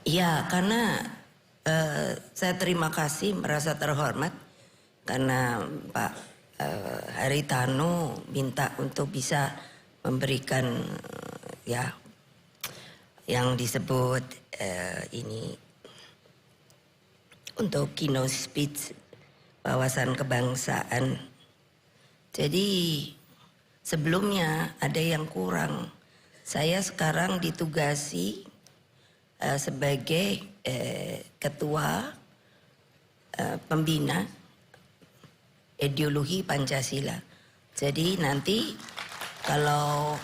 Iya, karena saya terima kasih, merasa terhormat karena Pak Haritanu minta untuk bisa memberikan ya yang disebut ini untuk keynote speech wawasan kebangsaan. Jadi sebelumnya ada yang kurang. Saya sekarang ditugasi sebagai ketua pembina ideologi Pancasila. Jadi nanti kalau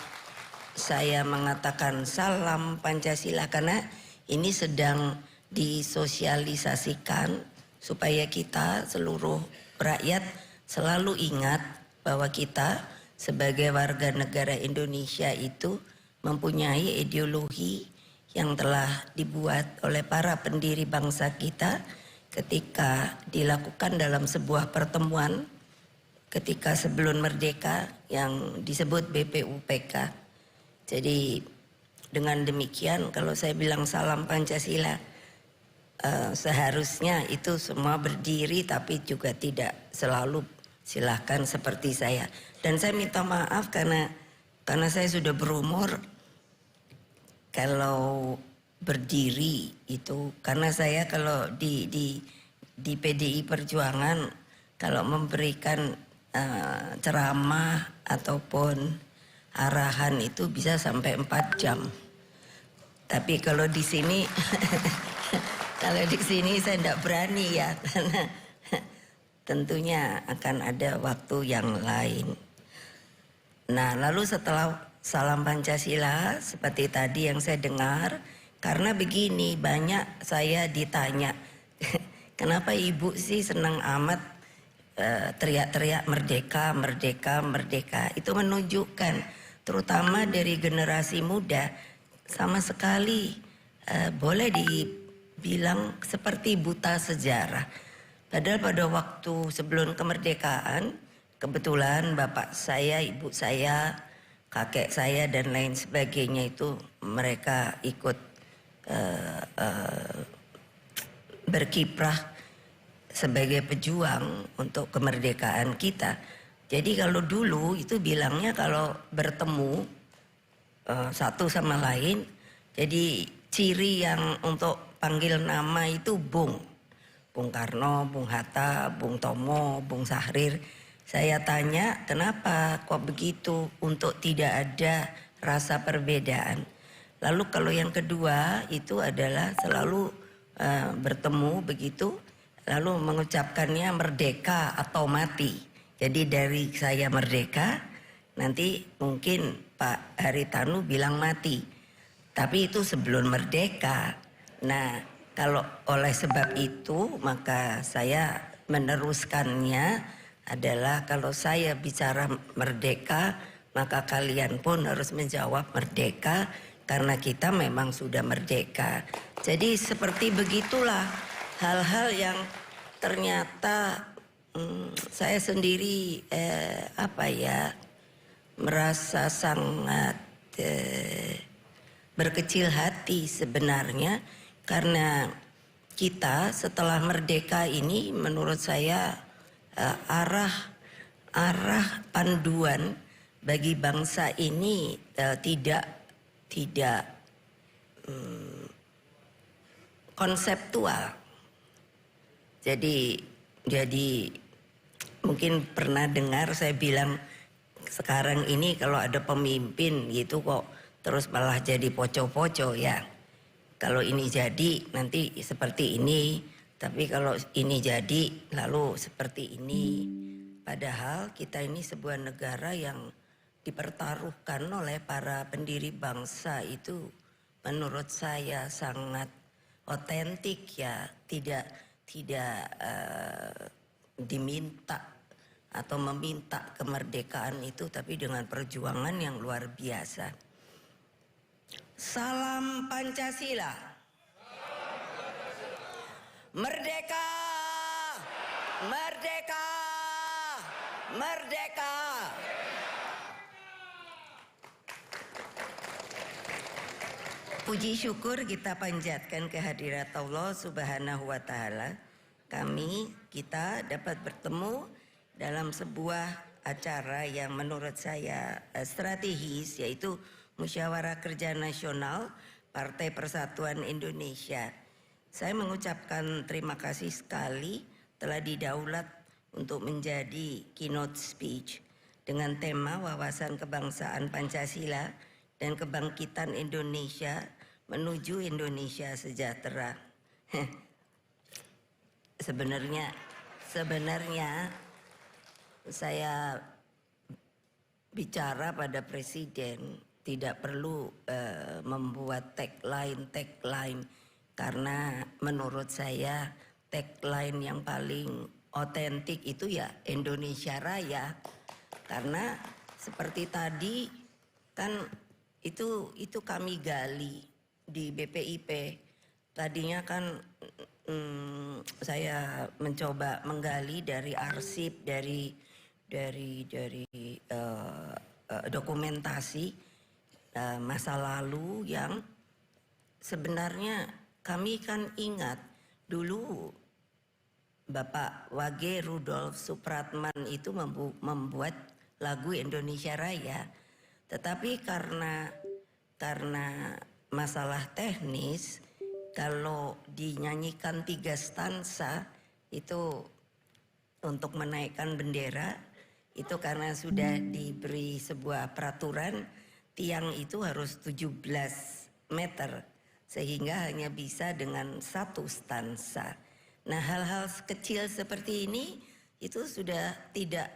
saya mengatakan salam Pancasila, karena ini sedang disosialisasikan supaya kita seluruh rakyat selalu ingat bahwa kita sebagai warga negara Indonesia itu mempunyai ideologi yang telah dibuat oleh para pendiri bangsa kita ketika dilakukan dalam sebuah pertemuan ketika sebelum merdeka yang disebut BPUPK. Jadi dengan demikian kalau saya bilang salam Pancasila, seharusnya itu semua berdiri, tapi juga tidak selalu silahkan seperti saya. Dan saya minta maaf karena saya sudah berumur. Kalau berdiri itu, karena saya kalau di PDI Perjuangan kalau memberikan ceramah ataupun arahan itu bisa sampai 4 jam. Tapi kalau di sini kalau di sini saya tidak berani ya, karena tentunya akan ada waktu yang lain. Nah, lalu setelah salam Pancasila seperti tadi yang saya dengar, karena begini, banyak saya ditanya kenapa ibu sih senang amat teriak-teriak merdeka, merdeka, merdeka. Itu menunjukkan terutama dari generasi muda sama sekali boleh dibilang seperti buta sejarah. Padahal pada waktu sebelum kemerdekaan, kebetulan bapak saya, ibu saya, kakek saya dan lain sebagainya itu mereka ikut berkiprah sebagai pejuang untuk kemerdekaan kita. Jadi kalau dulu itu bilangnya kalau bertemu satu sama lain, jadi ciri yang untuk panggil nama itu Bung Karno, Bung Hatta, Bung Tomo, Bung Sahrir. Saya tanya kenapa kok begitu, untuk tidak ada rasa perbedaan. Lalu kalau yang kedua itu adalah selalu bertemu begitu, lalu mengucapkannya merdeka atau mati. Jadi dari saya merdeka, nanti mungkin Pak Haritanu bilang mati. Tapi itu sebelum merdeka. Nah, kalau oleh sebab itu maka saya meneruskannya adalah kalau saya bicara merdeka, maka kalian pun harus menjawab merdeka karena kita memang sudah merdeka. Jadi seperti begitulah hal-hal yang ternyata saya sendiri merasa sangat berkecil hati sebenarnya, karena kita setelah merdeka ini menurut saya arah panduan bagi bangsa ini tidak konseptual. Jadi mungkin pernah dengar saya bilang sekarang ini kalau ada pemimpin gitu kok terus malah jadi poco-poco ya. Kalau ini jadi nanti seperti ini, tapi kalau ini jadi lalu seperti ini. Padahal kita ini sebuah negara yang dipertaruhkan oleh para pendiri bangsa itu menurut saya sangat otentik ya, tidak diminta atau meminta kemerdekaan itu, tapi dengan perjuangan yang luar biasa. Salam Pancasila. Merdeka, merdeka, merdeka. Puji syukur kita panjatkan kehadirat Allah Subhanahu wa Ta'ala. Kita dapat bertemu dalam sebuah acara yang menurut saya strategis, yaitu Musyawarah Kerja Nasional Partai Persatuan Indonesia. Saya mengucapkan terima kasih sekali telah didaulat untuk menjadi keynote speech dengan tema wawasan kebangsaan Pancasila dan kebangkitan Indonesia menuju Indonesia sejahtera. Sebenarnya saya bicara pada presiden tidak perlu membuat tagline karena menurut saya tagline yang paling otentik itu ya Indonesia Raya, karena seperti tadi kan itu kami gali di BPIP. Tadinya kan saya mencoba menggali dari arsip, dari dokumentasi masa lalu yang sebenarnya kami kan ingat dulu Bapak Wage Rudolf Supratman itu membuat lagu Indonesia Raya, tetapi karena masalah teknis, kalau dinyanyikan 3 stansa itu untuk menaikkan bendera, itu karena sudah diberi sebuah peraturan tiang itu harus 17 meter sehingga hanya bisa dengan 1 stansa. Nah, hal-hal kecil seperti ini itu sudah tidak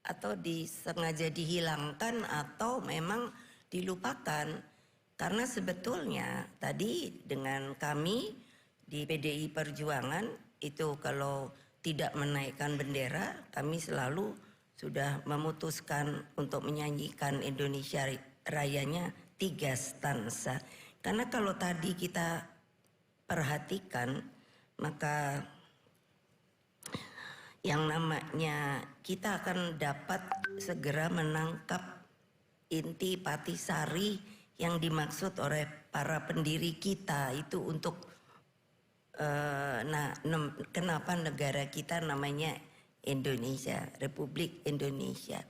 atau disengaja dihilangkan atau memang dilupakan. Karena sebetulnya tadi dengan kami di PDI Perjuangan itu kalau tidak menaikkan bendera, kami selalu sudah memutuskan untuk menyanyikan Indonesia Rayanya 3 stansa. Karena kalau tadi kita perhatikan, maka yang namanya kita akan dapat segera menangkap inti patisari yang dimaksud oleh para pendiri kita itu untuk kenapa negara kita namanya Indonesia, Republik Indonesia.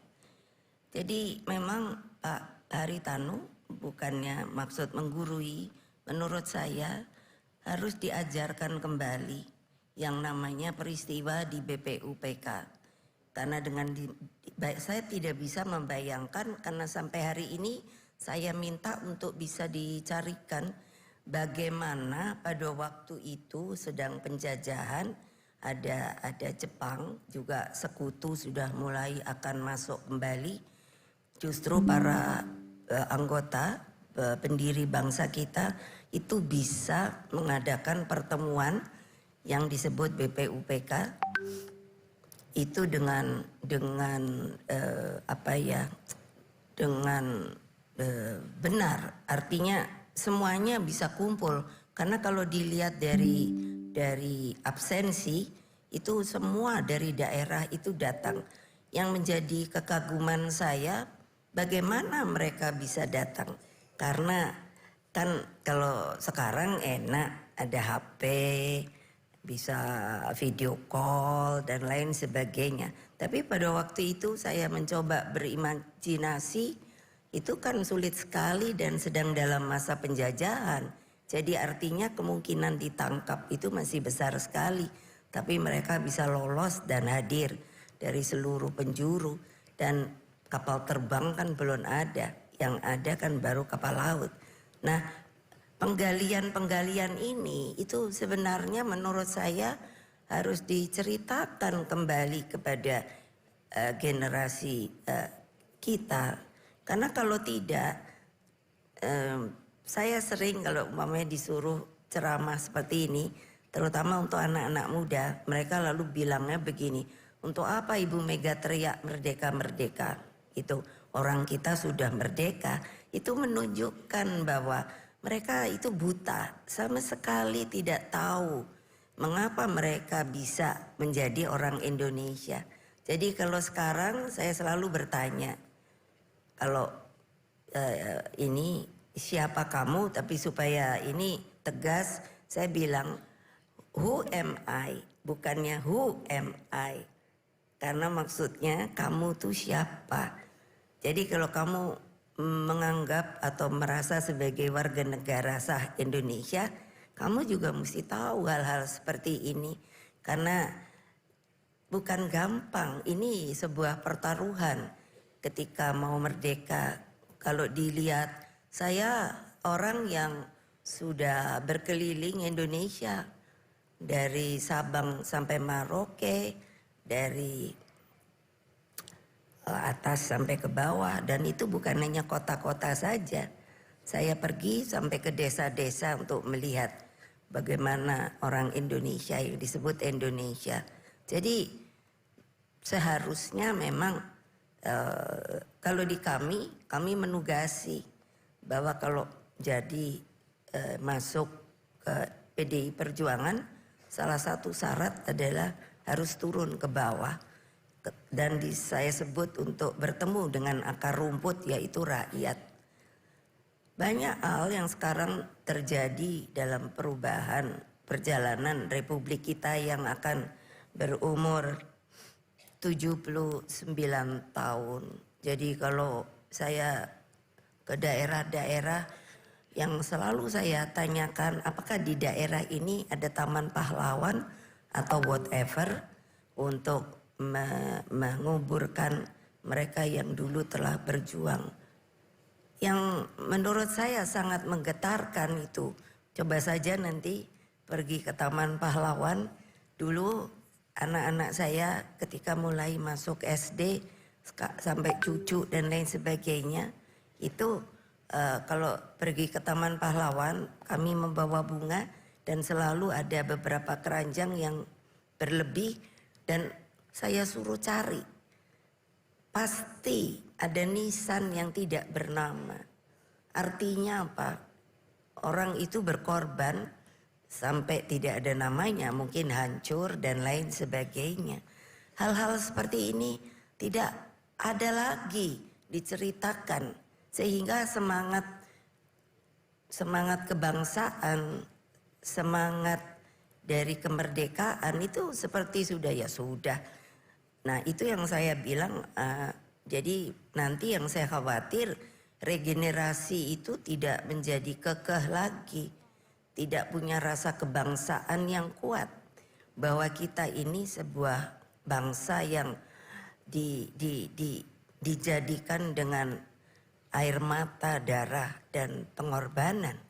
Jadi memang Pak Haritanu bukannya maksud menggurui, menurut saya harus diajarkan kembali yang namanya peristiwa di BPUPK. Karena saya tidak bisa membayangkan, karena sampai hari ini saya minta untuk bisa dicarikan bagaimana pada waktu itu sedang penjajahan, ada Jepang juga sekutu sudah mulai akan masuk kembali. Justru para anggota pendiri bangsa kita itu bisa mengadakan pertemuan yang disebut BPUPK itu dengan benar, artinya semuanya bisa kumpul. Karena kalau dilihat dari absensi itu semua dari daerah itu datang. Yang menjadi kekaguman saya bagaimana mereka bisa datang, karena kan kalau sekarang enak ada HP, bisa video call dan lain sebagainya. Tapi pada waktu itu saya mencoba berimajinasi, itu kan sulit sekali dan sedang dalam masa penjajahan. Jadi artinya kemungkinan ditangkap itu masih besar sekali. Tapi mereka bisa lolos dan hadir dari seluruh penjuru. Dan kapal terbang kan belum ada. Yang ada kan baru kapal laut. Nah, penggalian ini itu sebenarnya menurut saya harus diceritakan kembali kepada generasi kita. Karena kalau tidak, saya sering kalau umpamanya disuruh ceramah seperti ini, terutama untuk anak-anak muda, mereka lalu bilangnya begini, untuk apa Ibu Mega teriak merdeka-merdeka? Itu orang kita sudah merdeka, itu menunjukkan bahwa mereka itu buta, sama sekali tidak tahu mengapa mereka bisa menjadi orang Indonesia. Jadi kalau sekarang saya selalu bertanya, kalau ini siapa kamu, tapi supaya ini tegas saya bilang who am I, bukannya who am I. Karena maksudnya kamu tuh siapa. Jadi kalau kamu menganggap atau merasa sebagai warga negara sah Indonesia, kamu juga mesti tahu hal-hal seperti ini. Karena bukan gampang, ini sebuah pertaruhan ketika mau merdeka. Kalau dilihat, saya orang yang sudah berkeliling Indonesia dari Sabang sampai Merauke, dari atas sampai ke bawah, dan itu bukan hanya kota-kota saja. Saya pergi sampai ke desa-desa untuk melihat bagaimana orang Indonesia yang disebut Indonesia. Jadi seharusnya memang kalau di kami menugasi bahwa kalau jadi masuk ke PDI Perjuangan, salah satu syarat adalah harus turun ke bawah, dan saya sebut untuk bertemu dengan akar rumput, yaitu rakyat. Banyak hal yang sekarang terjadi dalam perubahan perjalanan Republik kita yang akan berumur 79 tahun. Jadi kalau saya ke daerah-daerah, yang selalu saya tanyakan, apakah di daerah ini ada Taman Pahlawan atau whatever untuk menguburkan mereka yang dulu telah berjuang. Yang menurut saya sangat menggetarkan itu. Coba saja nanti pergi ke Taman Pahlawan. Dulu anak-anak saya ketika mulai masuk SD sampai cucu dan lain sebagainya, itu kalau pergi ke Taman Pahlawan kami membawa bunga, dan selalu ada beberapa keranjang yang berlebih, dan saya suruh cari. Pasti ada nisan yang tidak bernama. Artinya apa? Orang itu berkorban sampai tidak ada namanya, mungkin hancur dan lain sebagainya. Hal-hal seperti ini tidak ada lagi diceritakan, sehingga semangat kebangsaan, semangat dari kemerdekaan itu seperti sudah ya sudah. Nah itu yang saya bilang, jadi nanti yang saya khawatir regenerasi itu tidak menjadi kekeh lagi, tidak punya rasa kebangsaan yang kuat, bahwa kita ini sebuah bangsa yang dijadikan dengan air mata, darah, dan pengorbanan.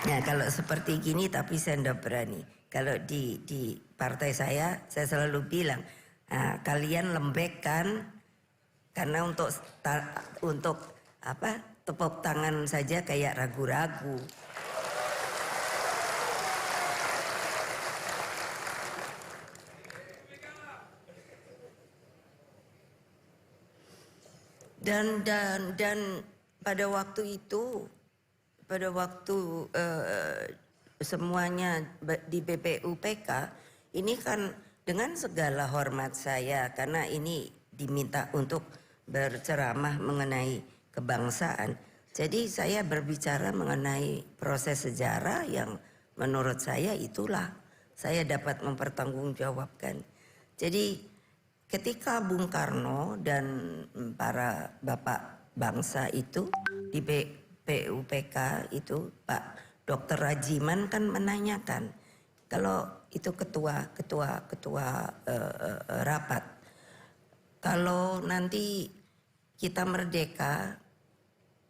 Nah kalau seperti gini, tapi saya tidak berani. Kalau di partai saya selalu bilang, kalian lembekkan, karena untuk tepuk tangan saja kayak ragu-ragu. Dan pada waktu itu, semuanya di BPUPK ini kan dengan segala hormat saya, karena ini diminta untuk berceramah mengenai kebangsaan. Jadi saya berbicara mengenai proses sejarah yang menurut saya itulah saya dapat mempertanggungjawabkan. Jadi ketika Bung Karno dan para bapak bangsa itu di PUPK itu, Pak Dr. Rajiman kan menanyakan, kalau itu ketua rapat, kalau nanti kita merdeka,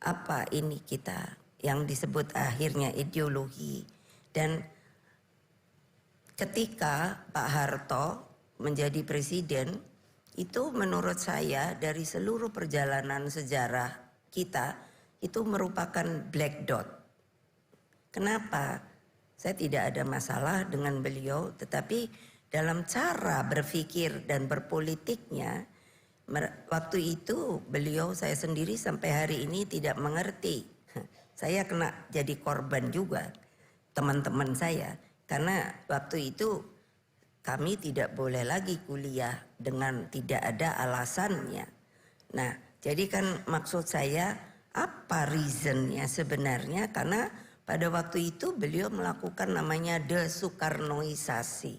apa ini kita yang disebut akhirnya ideologi. Dan ketika Pak Harto menjadi presiden, itu menurut saya dari seluruh perjalanan sejarah kita itu merupakan black dot. Kenapa? Saya tidak ada masalah dengan beliau, tetapi dalam cara berpikir dan berpolitiknya, waktu itu beliau, saya sendiri sampai hari ini tidak mengerti. Saya kena jadi korban juga, teman-teman saya, karena waktu itu kami tidak boleh lagi kuliah dengan tidak ada alasannya. Nah, jadi kan maksud saya apa reasonnya sebenarnya, karena pada waktu itu beliau melakukan namanya desoekarnoisasi.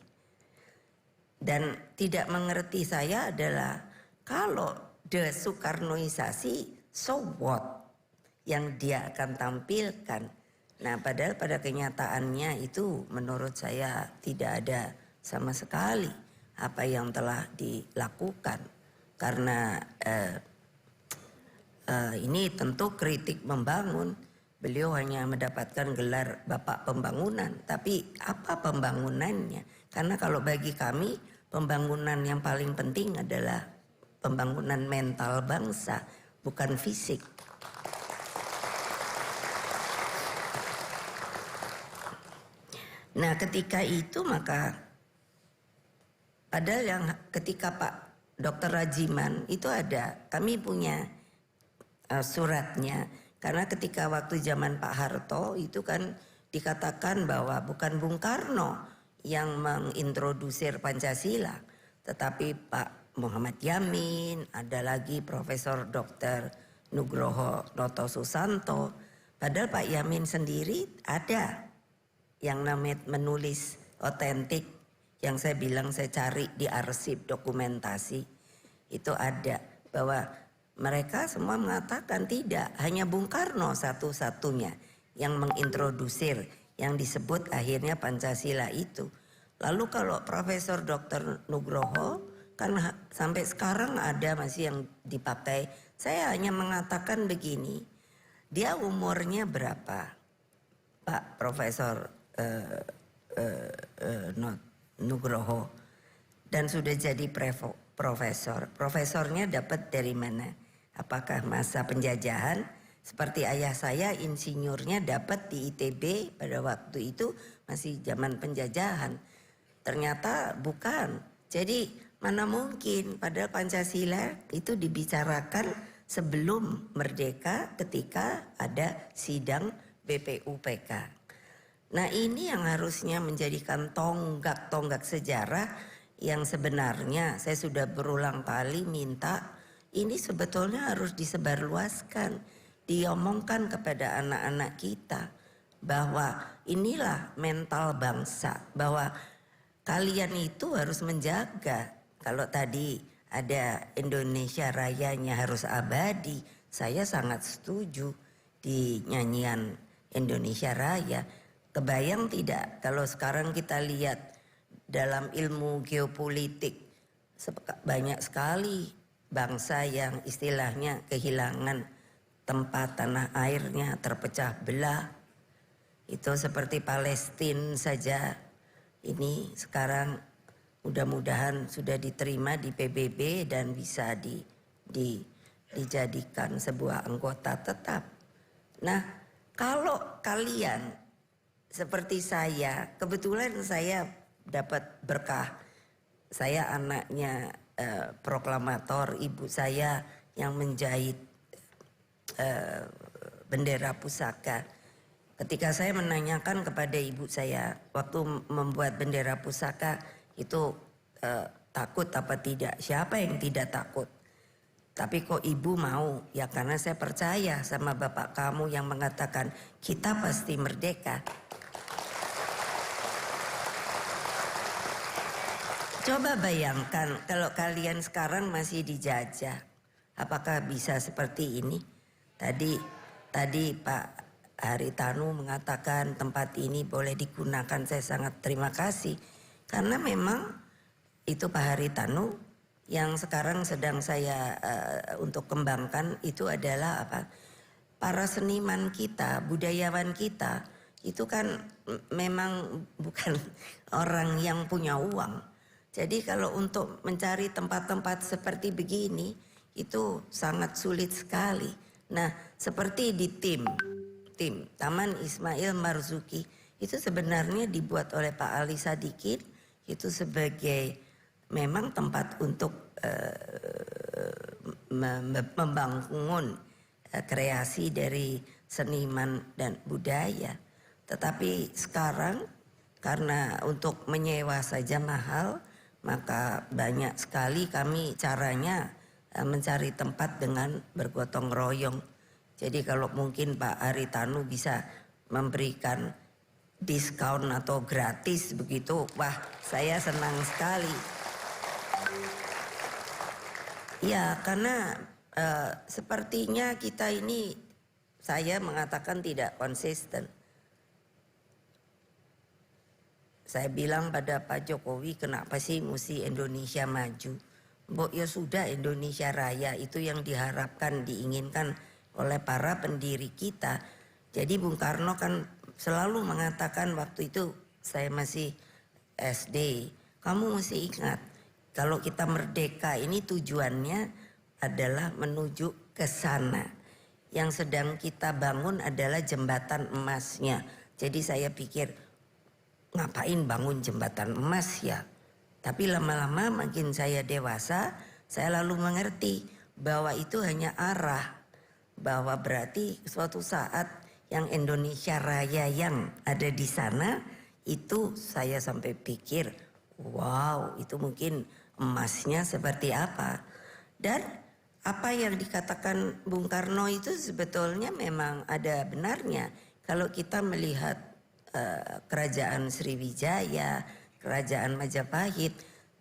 Dan tidak mengerti saya adalah kalau desoekarnoisasi, so what yang dia akan tampilkan. Nah, padahal pada kenyataannya itu menurut saya tidak ada sama sekali apa yang telah dilakukan. Karena ini tentu kritik membangun. Beliau hanya mendapatkan gelar Bapak Pembangunan, tapi apa pembangunannya? Karena kalau bagi kami pembangunan yang paling penting adalah pembangunan mental bangsa, bukan fisik. Nah, ketika itu maka padahal yang ketika Pak Dr. Rajiman itu ada, kami punya suratnya. Karena ketika waktu zaman Pak Harto itu kan dikatakan bahwa bukan Bung Karno yang mengintrodusir Pancasila, tetapi Pak Muhammad Yamin, ada lagi Profesor Dr. Nugroho Noto Susanto. Padahal Pak Yamin sendiri ada yang namanya menulis otentik, yang saya bilang saya cari di arsip dokumentasi, itu ada bahwa mereka semua mengatakan tidak, hanya Bung Karno satu-satunya yang mengintrodusir yang disebut akhirnya Pancasila itu. Lalu kalau Profesor Dr. Nugroho kan sampai sekarang ada masih yang dipakai. Saya hanya mengatakan begini, dia umurnya berapa Pak Profesor Nugroho, dan sudah jadi profesor. Profesornya dapat dari mana? Apakah masa penjajahan? Seperti ayah saya insinyurnya dapat di ITB pada waktu itu masih zaman penjajahan. Ternyata bukan. Jadi mana mungkin, padahal Pancasila itu dibicarakan sebelum merdeka ketika ada sidang BPUPK. Nah, ini yang harusnya menjadikan tonggak-tonggak sejarah yang sebenarnya saya sudah berulang kali minta ini sebetulnya harus disebarluaskan, diomongkan kepada anak-anak kita bahwa inilah mental bangsa, bahwa kalian itu harus menjaga. Kalau tadi ada Indonesia Rayanya harus abadi, saya sangat setuju di nyanyian Indonesia Raya. Kebayang tidak kalau sekarang kita lihat dalam ilmu geopolitik banyak sekali bangsa yang istilahnya kehilangan tempat tanah airnya, terpecah belah. Itu seperti Palestina saja. Ini sekarang mudah-mudahan sudah diterima di PBB dan bisa dijadikan sebuah anggota tetap. Nah, kalau kalian seperti saya, kebetulan saya dapat berkah. Saya anaknya proklamator, ibu saya yang menjahit bendera pusaka. Ketika saya menanyakan kepada ibu saya waktu membuat bendera pusaka itu takut apa tidak? Siapa yang tidak takut? Tapi kok ibu mau? Ya karena saya percaya sama bapak kamu yang mengatakan kita pasti merdeka. Coba bayangkan kalau kalian sekarang masih dijajah, apakah bisa seperti ini? Tadi Pak Haritanu mengatakan tempat ini boleh digunakan, saya sangat terima kasih. Karena memang itu Pak Haritanu yang sekarang sedang saya untuk kembangkan itu adalah apa? Para seniman kita, budayawan kita itu kan memang bukan orang yang punya uang. Jadi kalau untuk mencari tempat-tempat seperti begini itu sangat sulit sekali. Nah, seperti di tim Taman Ismail Marzuki itu sebenarnya dibuat oleh Pak Ali Sadikin itu sebagai memang tempat untuk membangun kreasi dari seniman dan budaya. Tetapi sekarang karena untuk menyewa saja mahal, maka banyak sekali kami caranya mencari tempat dengan bergotong royong. Jadi kalau mungkin Pak Haritanu bisa memberikan diskon atau gratis begitu, wah saya senang sekali. Ya karena sepertinya kita ini, saya mengatakan tidak konsisten. Saya bilang pada Pak Jokowi, kenapa sih mesti Indonesia maju? Mbok ya sudah, Indonesia Raya itu yang diharapkan, diinginkan oleh para pendiri kita. Jadi Bung Karno kan selalu mengatakan waktu itu saya masih SD, kamu mesti ingat kalau kita merdeka ini tujuannya adalah menuju ke sana. Yang sedang kita bangun adalah jembatan emasnya. Jadi saya pikir, ngapain bangun jembatan emas ya? Tapi lama-lama makin saya dewasa, saya lalu mengerti bahwa itu hanya arah. Bahwa berarti suatu saat yang Indonesia Raya yang ada di sana, itu saya sampai pikir, wow itu mungkin emasnya seperti apa. Dan apa yang dikatakan Bung Karno itu sebetulnya memang ada benarnya. Kalau kita melihat kerajaan Sriwijaya, kerajaan Majapahit.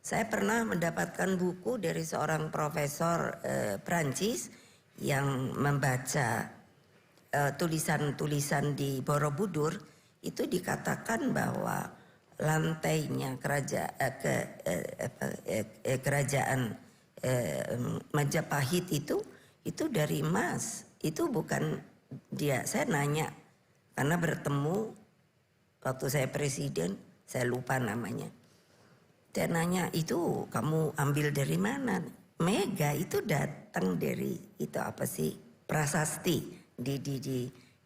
Saya pernah mendapatkan buku dari seorang profesor Prancis yang membaca tulisan-tulisan di Borobudur. Itu dikatakan bahwa lantainya kerajaan Majapahit itu dari emas. Itu bukan dia. Saya nanya karena bertemu waktu saya presiden, saya lupa namanya. Saya nanya, itu kamu ambil dari mana? Mega itu datang dari itu apa sih? Prasasti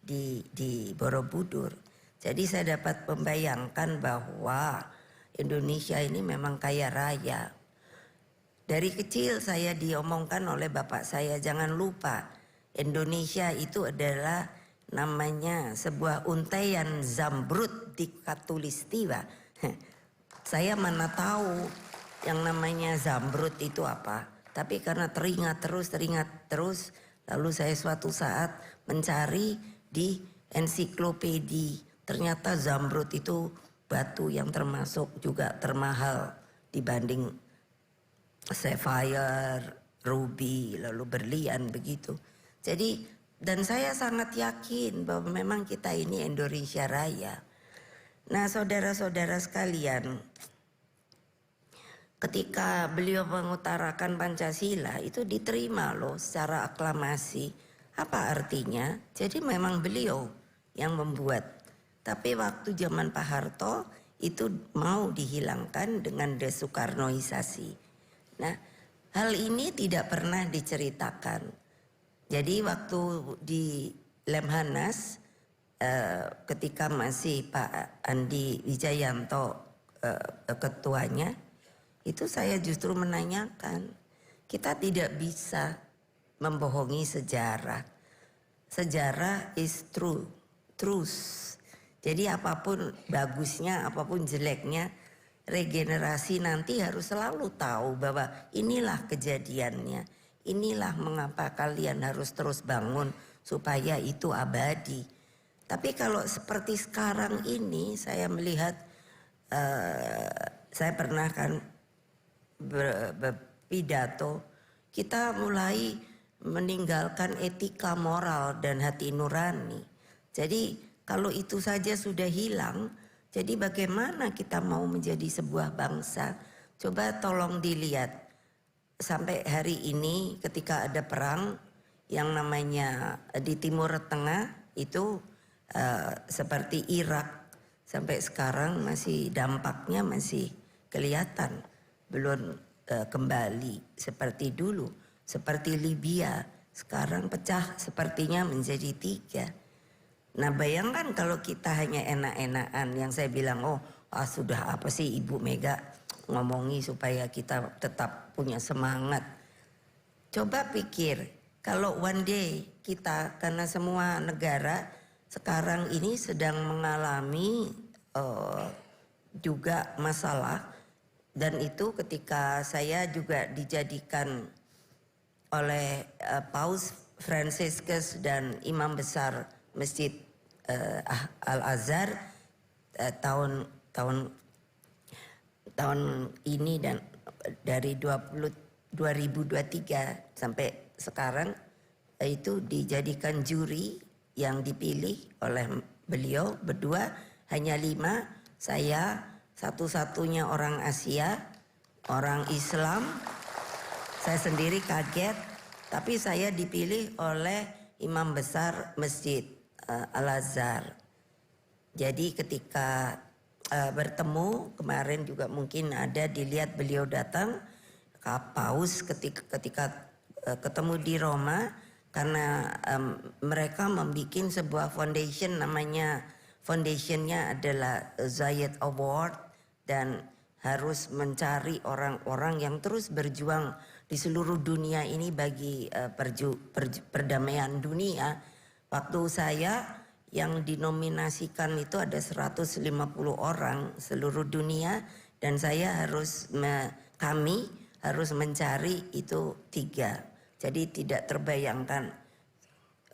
di Borobudur. Jadi saya dapat membayangkan bahwa Indonesia ini memang kaya raya. Dari kecil saya diomongkan oleh bapak saya, jangan lupa Indonesia itu adalah namanya sebuah untaian zamrud di Katulistiwa. Saya mana tahu yang namanya zamrud itu apa. Tapi karena teringat terus, lalu saya suatu saat mencari di ensiklopedi. Ternyata zamrud itu batu yang termasuk juga termahal dibanding sapphire, ruby, lalu berlian begitu. Jadi dan saya sangat yakin bahwa memang kita ini Indonesia Raya. Nah saudara-saudara sekalian, ketika beliau mengutarakan Pancasila itu diterima loh secara aklamasi. Apa artinya? Jadi memang beliau yang membuat. Tapi waktu zaman Pak Harto itu mau dihilangkan dengan desoekarnoisasi. Nah hal ini tidak pernah diceritakan. Jadi waktu di Lemhanas ketika masih Pak Andi Wijayanto ketuanya, itu saya justru menanyakan, kita tidak bisa membohongi sejarah. Sejarah is true, truth. Jadi apapun bagusnya, apapun jeleknya, regenerasi nanti harus selalu tahu bahwa inilah kejadiannya. Inilah mengapa kalian harus terus bangun supaya itu abadi. Tapi kalau seperti sekarang ini saya melihat, saya pernah kan berpidato, kita mulai meninggalkan etika moral dan hati nurani. Jadi kalau itu saja sudah hilang, jadi bagaimana kita mau menjadi sebuah bangsa? Coba tolong dilihat. Sampai hari ini ketika ada perang yang namanya di Timur Tengah itu seperti Irak, sampai sekarang masih dampaknya masih kelihatan, belum kembali seperti dulu. Seperti Libya sekarang pecah sepertinya menjadi 3. Nah bayangkan kalau kita hanya enak-enakan, yang saya bilang sudah apa sih Ibu Mega ngomongi supaya kita tetap punya semangat. Coba pikir kalau one day kita, karena semua negara sekarang ini sedang mengalami juga masalah. Dan itu ketika saya juga dijadikan oleh Paus Fransiskus dan Imam Besar Masjid Al-Azhar tahun ini, dan dari 2023 sampai sekarang itu dijadikan juri yang dipilih oleh beliau berdua, hanya 5. Saya satu-satunya orang Asia, orang Islam. Saya sendiri kaget, tapi saya dipilih oleh Imam Besar Masjid Al-Azhar. Jadi ketika bertemu kemarin juga mungkin ada dilihat beliau datang ke Paus ketika ketemu di Roma, karena mereka membuat sebuah foundation, namanya foundationnya adalah Zayed Award, dan harus mencari orang-orang yang terus berjuang di seluruh dunia ini bagi perdamaian dunia. Waktu saya yang dinominasikan itu ada 150 orang seluruh dunia, dan kami harus mencari itu 3. Jadi tidak terbayangkan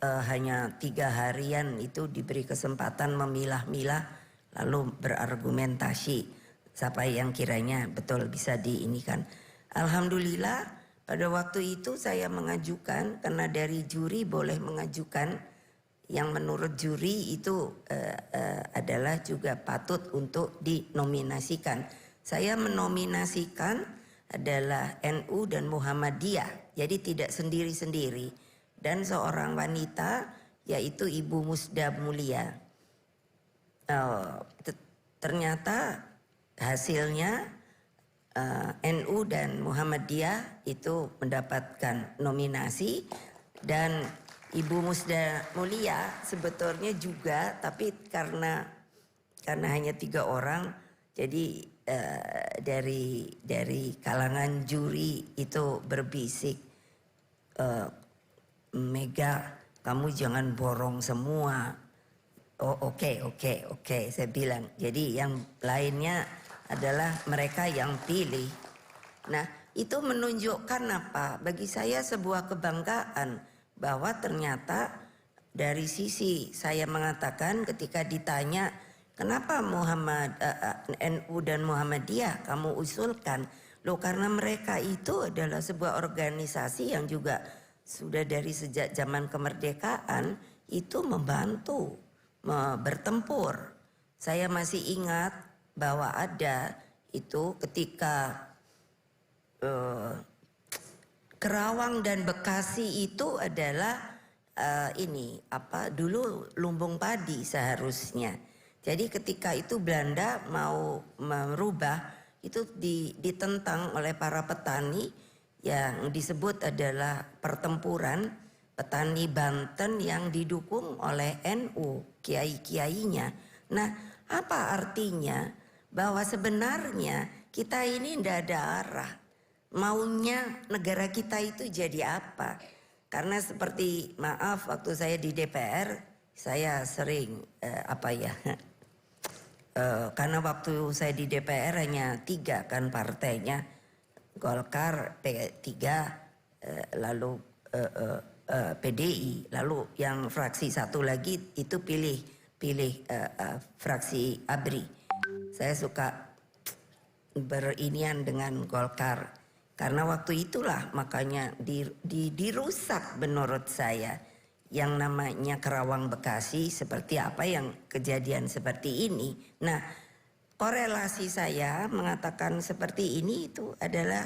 hanya 3 harian itu diberi kesempatan memilah-milah lalu berargumentasi siapa yang kiranya betul bisa diinikan. Alhamdulillah pada waktu itu saya mengajukan, karena dari juri boleh mengajukan yang menurut juri itu adalah juga patut untuk dinominasikan. Saya menominasikan adalah NU dan Muhammadiyah, jadi tidak sendiri-sendiri, dan seorang wanita yaitu Ibu Musda Mulia. Ternyata hasilnya NU dan Muhammadiyah itu mendapatkan nominasi, dan Ibu Musda Mulia sebetulnya juga, tapi karena hanya 3 orang, jadi dari kalangan juri itu berbisik, Mega, kamu jangan borong semua. Oh oke, saya bilang. Jadi yang lainnya adalah mereka yang pilih. Nah itu menunjukkan apa? Bagi saya sebuah kebanggaan bahwa ternyata dari sisi saya mengatakan ketika ditanya kenapa NU dan Muhammadiyah kamu usulkan? Loh karena mereka itu adalah sebuah organisasi yang juga sudah dari sejak zaman kemerdekaan itu membantu bertempur. Saya masih ingat bahwa ada itu ketika Kerawang dan Bekasi itu adalah dulu lumbung padi seharusnya. Jadi ketika itu Belanda mau merubah itu ditentang oleh para petani, yang disebut adalah pertempuran petani Banten yang didukung oleh NU, kiai-kiainya. Nah, apa artinya? Bahwa sebenarnya kita ini tidak ada arah. Maunya negara kita itu jadi apa? Karena seperti waktu saya di DPR, saya sering karena waktu saya di DPR hanya 3 kan partainya, Golkar, P3, lalu PDI, lalu yang fraksi satu lagi itu pilih fraksi ABRI. Saya suka berinian dengan Golkar karena waktu itulah makanya dirusak menurut saya yang namanya Kerawang Bekasi, seperti apa yang kejadian seperti ini. Nah, korelasi saya mengatakan seperti ini itu adalah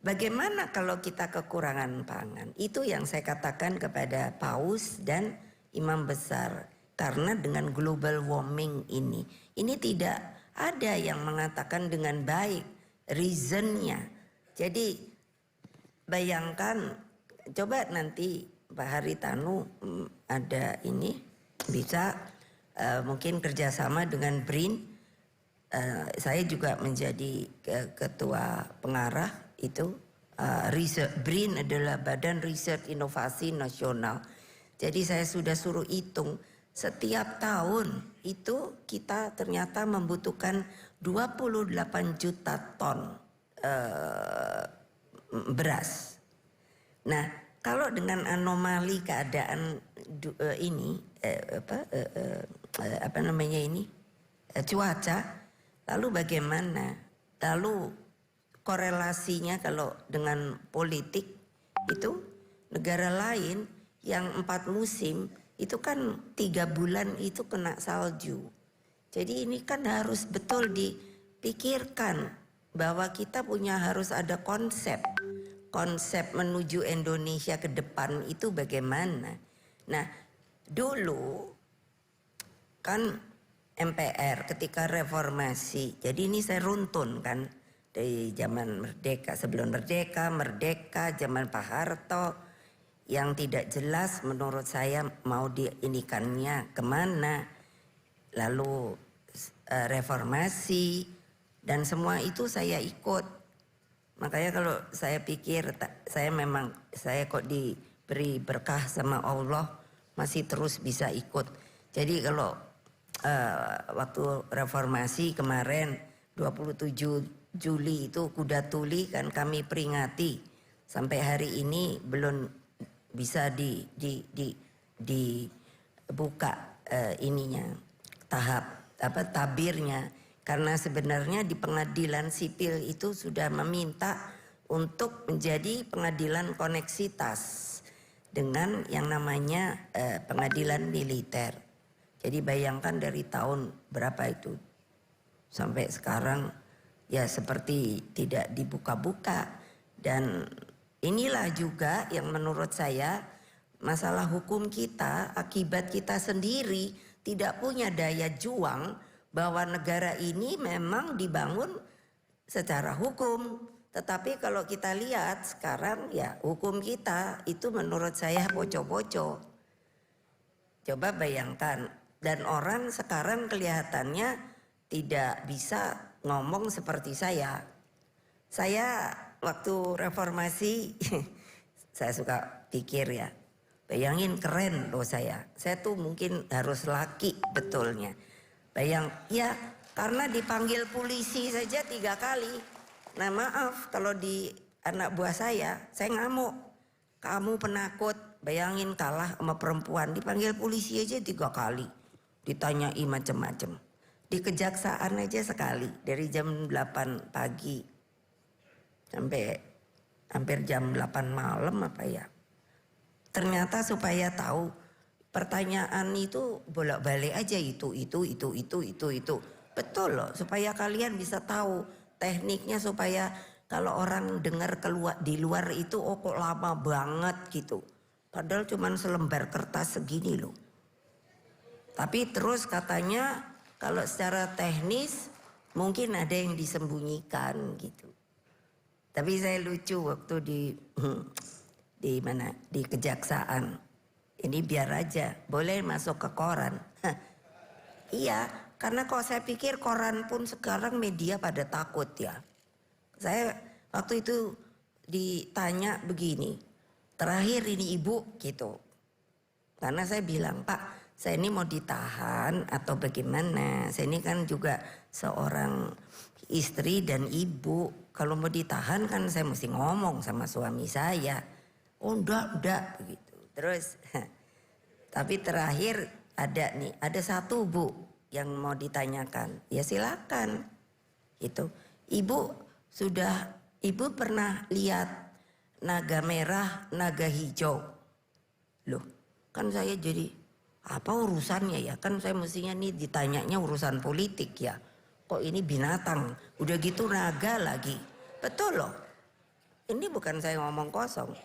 bagaimana kalau kita kekurangan pangan. Itu yang saya katakan kepada Paus dan Imam Besar. Karena dengan global warming ini tidak ada yang mengatakan dengan baik reasonnya. Jadi bayangkan, coba nanti Pak Haritanu ada ini bisa mungkin kerjasama dengan BRIN. Saya juga menjadi ketua pengarah itu. BRIN adalah Badan Riset Inovasi Nasional. Jadi saya sudah suruh hitung setiap tahun itu kita ternyata membutuhkan 28 juta ton beras. Nah, kalau dengan anomali keadaan cuaca, lalu bagaimana? Lalu korelasinya kalau dengan politik itu negara lain yang 4 musim itu kan 3 bulan itu kena salju. Jadi ini kan harus betul dipikirkan bahwa kita harus ada konsep menuju Indonesia ke depan itu bagaimana. Nah, dulu kan MPR ketika reformasi, jadi ini saya runtun kan dari zaman merdeka, sebelum merdeka, zaman Pak Harto yang tidak jelas menurut saya mau diinikannya kemana, lalu reformasi dan semua itu saya ikut. Makanya kalau saya pikir saya kok diberi berkah sama Allah masih terus bisa ikut. Jadi kalau waktu reformasi kemarin 27 Juli itu kuda tuli kan kami peringati sampai hari ini belum bisa dibuka tabirnya karena sebenarnya di pengadilan sipil itu sudah meminta untuk menjadi pengadilan koneksitas dengan yang namanya pengadilan militer. Jadi bayangkan dari tahun berapa itu sampai sekarang ya seperti tidak dibuka-buka. Dan inilah juga yang menurut saya masalah hukum kita, akibat kita sendiri tidak punya daya juang bahwa negara ini memang dibangun secara hukum. Tetapi kalau kita lihat sekarang ya hukum kita itu menurut saya poco-poco. Coba bayangkan, dan orang sekarang kelihatannya tidak bisa ngomong seperti saya. Saya waktu reformasi saya suka pikir ya, bayangin keren loh saya tuh mungkin harus laki betulnya. Ya karena dipanggil polisi saja 3 kali. Nah maaf kalau di anak buah saya ngamuk. Kamu penakut, bayangin kalah sama perempuan, dipanggil polisi aja 3 kali. Ditanyai macam-macam. Di kejaksaan aja sekali, dari jam 8 pagi sampai hampir jam 8 malam apa ya. Ternyata supaya tahu pertanyaan itu bolak-balik aja itu. Betul loh, supaya kalian bisa tahu tekniknya supaya kalau orang dengar keluar di luar itu kok lama banget gitu. Padahal cuman selembar kertas segini loh. Tapi terus katanya kalau secara teknis mungkin ada yang disembunyikan gitu. Tapi saya lucu waktu di kejaksaan. Ini biar aja, boleh masuk ke koran. Iya, karena kok saya pikir koran pun sekarang media pada takut ya. Saya waktu itu ditanya begini, terakhir ini ibu gitu. Karena saya bilang, Pak, saya ini mau ditahan atau bagaimana? Saya ini kan juga seorang istri dan ibu. Kalau mau ditahan kan saya mesti ngomong sama suami saya. Oh enggak begitu. Terus tapi terakhir ada satu bu yang mau ditanyakan. Ya silakan. Itu ibu pernah lihat naga merah, naga hijau? Loh, kan saya jadi apa urusannya ya? Kan saya mestinya nih ditanyanya urusan politik ya. Kok ini binatang? Udah gitu naga lagi. Betul loh. Ini bukan saya ngomong kosong.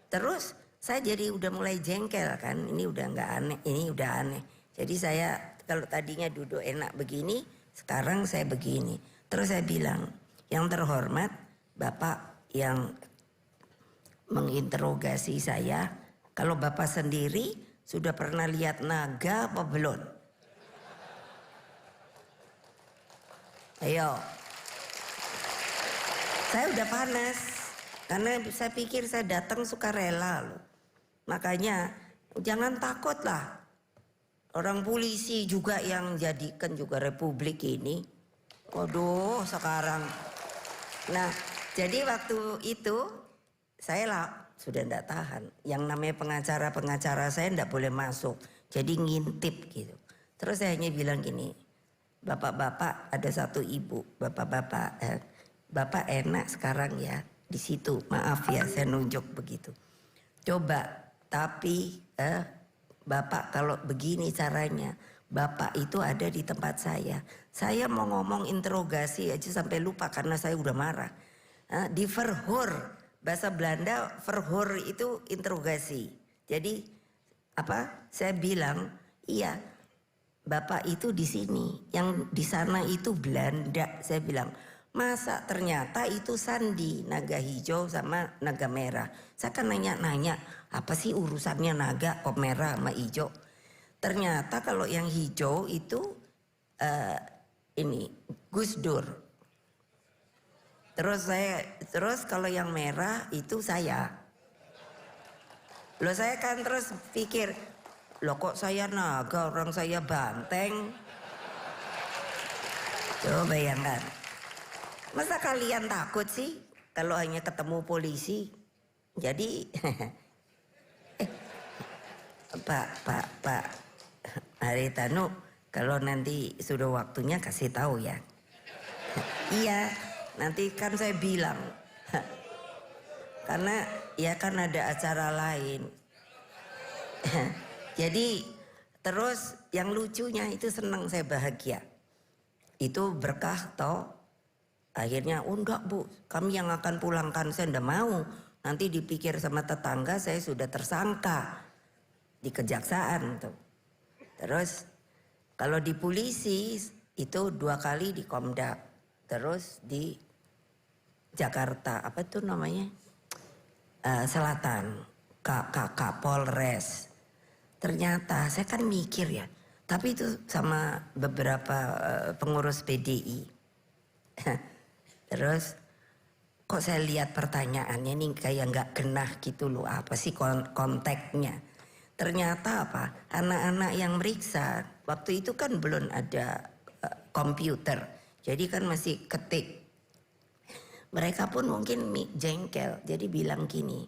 Terus saya jadi udah mulai jengkel kan. Ini udah nggak aneh, ini udah aneh. Jadi saya kalau tadinya duduk enak begini, sekarang saya begini. Terus saya bilang, yang terhormat Bapak yang menginterogasi saya, kalau Bapak sendiri sudah pernah lihat naga apa belum? Ayo. Saya udah panas karena saya pikir saya datang sukarela loh. Makanya jangan takut lah. Orang polisi juga yang jadikan juga republik ini. Waduh sekarang. Nah jadi waktu itu saya sudah tidak tahan. Yang namanya pengacara saya tidak boleh masuk, jadi ngintip gitu. Terus saya hanya bilang gini, bapak-bapak, ada satu ibu, bapak-bapak, bapak enak sekarang ya di situ, maaf ya saya nunjuk begitu. Coba, tapi bapak kalau begini caranya, bapak itu ada di tempat saya. Saya mau ngomong interogasi aja sampai lupa karena saya udah marah. Di verhoor, bahasa Belanda verhoor itu interogasi. Jadi apa? Saya bilang, iya, bapak itu di sini, yang di sana itu Belanda. Saya bilang, masa ternyata itu sandi, naga hijau sama naga merah. Saya kan nanya-nanya, apa sih urusannya naga kok merah sama hijau? Ternyata kalau yang hijau itu ini Gus Dur. Terus kalau yang merah itu saya. Loh saya kan terus pikir, loh kok saya naga, orang saya banteng. Coba bayangkan. Masa kalian takut sih kalau hanya ketemu polisi? Jadi Pak Haritanu, kalau nanti sudah waktunya kasih tahu ya. Iya, nanti kan saya bilang. Karena ya kan ada acara lain. Jadi terus yang lucunya itu senang, saya bahagia. Itu berkah toh. Akhirnya, oh enggak bu, kami yang akan pulangkan, saya enggak mau. Nanti dipikir sama tetangga saya sudah tersangka di kejaksaan tuh. Terus kalau di polisi itu 2 kali di Komda. Terus di Jakarta, apa tuh namanya? Selatan, Polres. Ternyata saya kan mikir ya, tapi itu sama beberapa pengurus PDI. Terus kok saya lihat pertanyaannya nih kayak nggak genah gitu loh, apa sih konteksnya? Ternyata apa? Anak-anak yang meriksa waktu itu kan belum ada komputer, jadi kan masih ketik. Mereka pun mungkin jengkel, jadi bilang gini,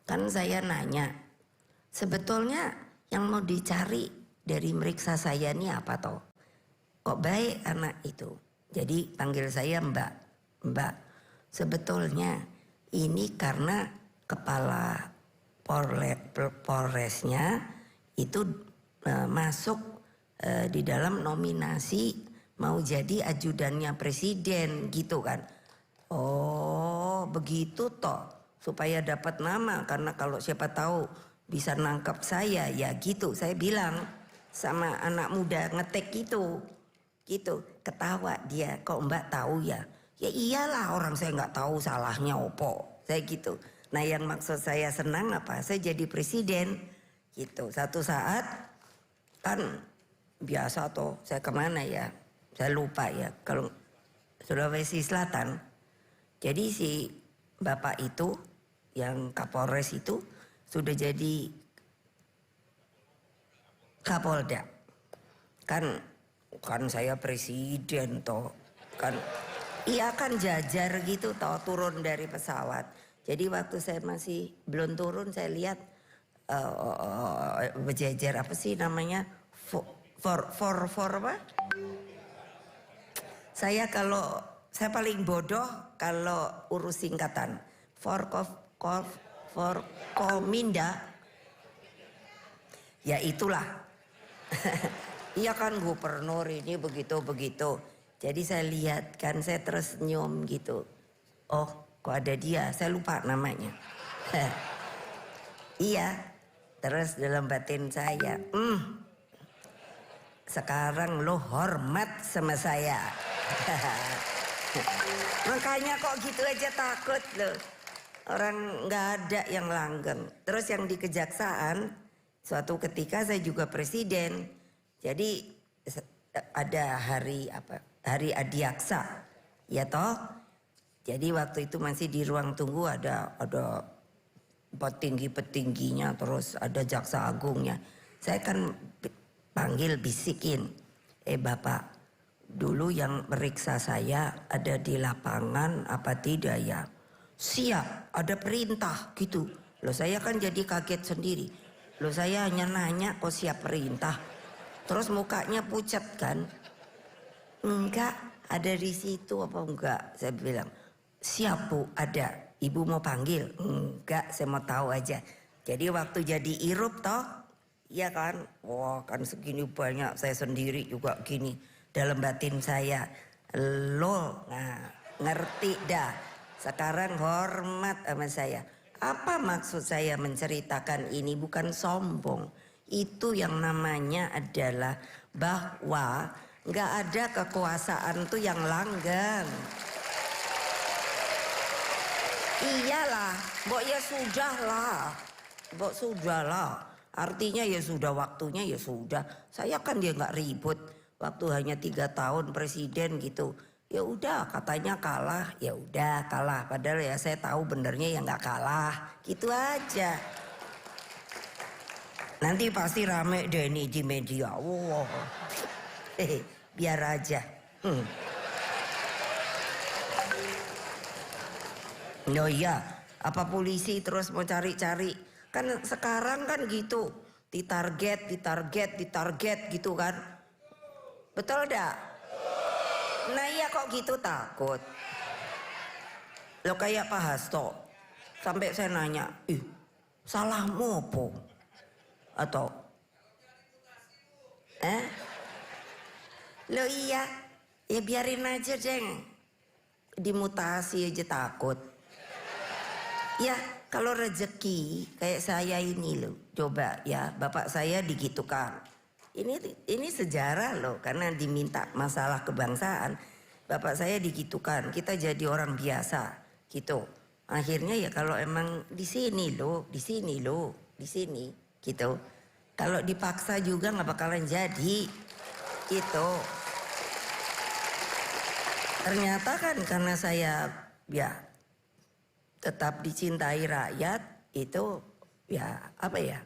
kan saya nanya, sebetulnya yang mau dicari dari meriksa saya ini apa toh? Kok baik anak itu? Jadi panggil saya Mbak, sebetulnya ini karena kepala Polresnya itu masuk di dalam nominasi mau jadi ajudannya presiden gitu kan. Oh begitu toh, supaya dapat nama, karena kalau siapa tahu bisa nangkap saya ya gitu. Saya bilang sama anak muda ngetek gitu. Ketawa dia, kok mbak tahu ya? Ya iyalah, orang saya nggak tahu salahnya opo. Saya gitu. Nah yang maksud saya senang apa? Saya jadi presiden gitu. Satu saat kan biasa toh, saya kemana ya? Saya lupa ya. Kalau Sulawesi Selatan. Jadi si bapak itu yang Kapolres itu sudah jadi Kapolda. Kan saya presiden toh. Kan iya kan jajar gitu toh, turun dari pesawat. Jadi waktu saya masih belum turun, saya lihat berjejer apa sih namanya? For apa? Saya paling bodoh kalau urus singkatan. For Kominda. Ya itulah. Iya kan gubernur ini begitu. Jadi saya lihat kan, saya terus senyum gitu. Oh kok ada dia, saya lupa namanya. Iya. Terus dalam batin saya, sekarang lo hormat sama saya. Makanya kok gitu aja takut loh. Orang nggak ada yang langgeng. Terus yang di kejaksaan, suatu ketika saya juga presiden. Jadi ada hari adiaksa, ya toh. Jadi waktu itu masih di ruang tunggu ada petinggi-petingginya, terus ada jaksa agungnya. Saya kan panggil bisikin, bapak, dulu yang meriksa saya ada di lapangan apa tidak ya? Siap, ada perintah gitu. Loh saya kan jadi kaget sendiri. Loh saya hanya nanya kok siap perintah. Terus mukanya pucat kan. Enggak, ada di situ apa enggak? Saya bilang, siap Bu, ada. Ibu mau panggil? Enggak, saya mau tahu aja. Jadi waktu jadi irup toh, ya kan? Wah kan segini banyak, saya sendiri juga gini. Dalam batin saya, lo nah, ngerti dah. Sekarang hormat sama saya. Apa maksud saya menceritakan ini? Bukan sombong. Itu yang namanya adalah bahwa nggak ada kekuasaan tuh yang langgeng. Iyalah, mbok ya sudah lah. Mbok sudah lah. Artinya ya sudah waktunya ya sudah. Saya kan dia nggak ribut. Waktu hanya 3 tahun presiden gitu. Ya udah katanya kalah, ya udah kalah. Padahal ya saya tahu benernya ya nggak kalah. Gitu aja. Nanti pasti rame deh nih di media. Wow. Biar aja. Oh iya, apa polisi terus mau cari-cari? Kan sekarang kan gitu, ditarget gitu kan? Betul dah? Nah iya kok gitu takut? Lo kayak Pak Hasto, sampai saya nanya, salahmu apa? Atau? Lo iya, ya biarin aja Jeng, dimutasi aja takut. Ya kalau rezeki kayak saya ini loh, coba ya bapak saya digitukan. Ini sejarah loh, karena diminta masalah kebangsaan. Bapak saya digitukan, kita jadi orang biasa gitu. Akhirnya ya kalau emang di sini loh, di sini gitu. Kalau dipaksa juga nggak bakalan jadi gitu. Ternyata kan karena saya ya tetap dicintai rakyat itu ya apa ya.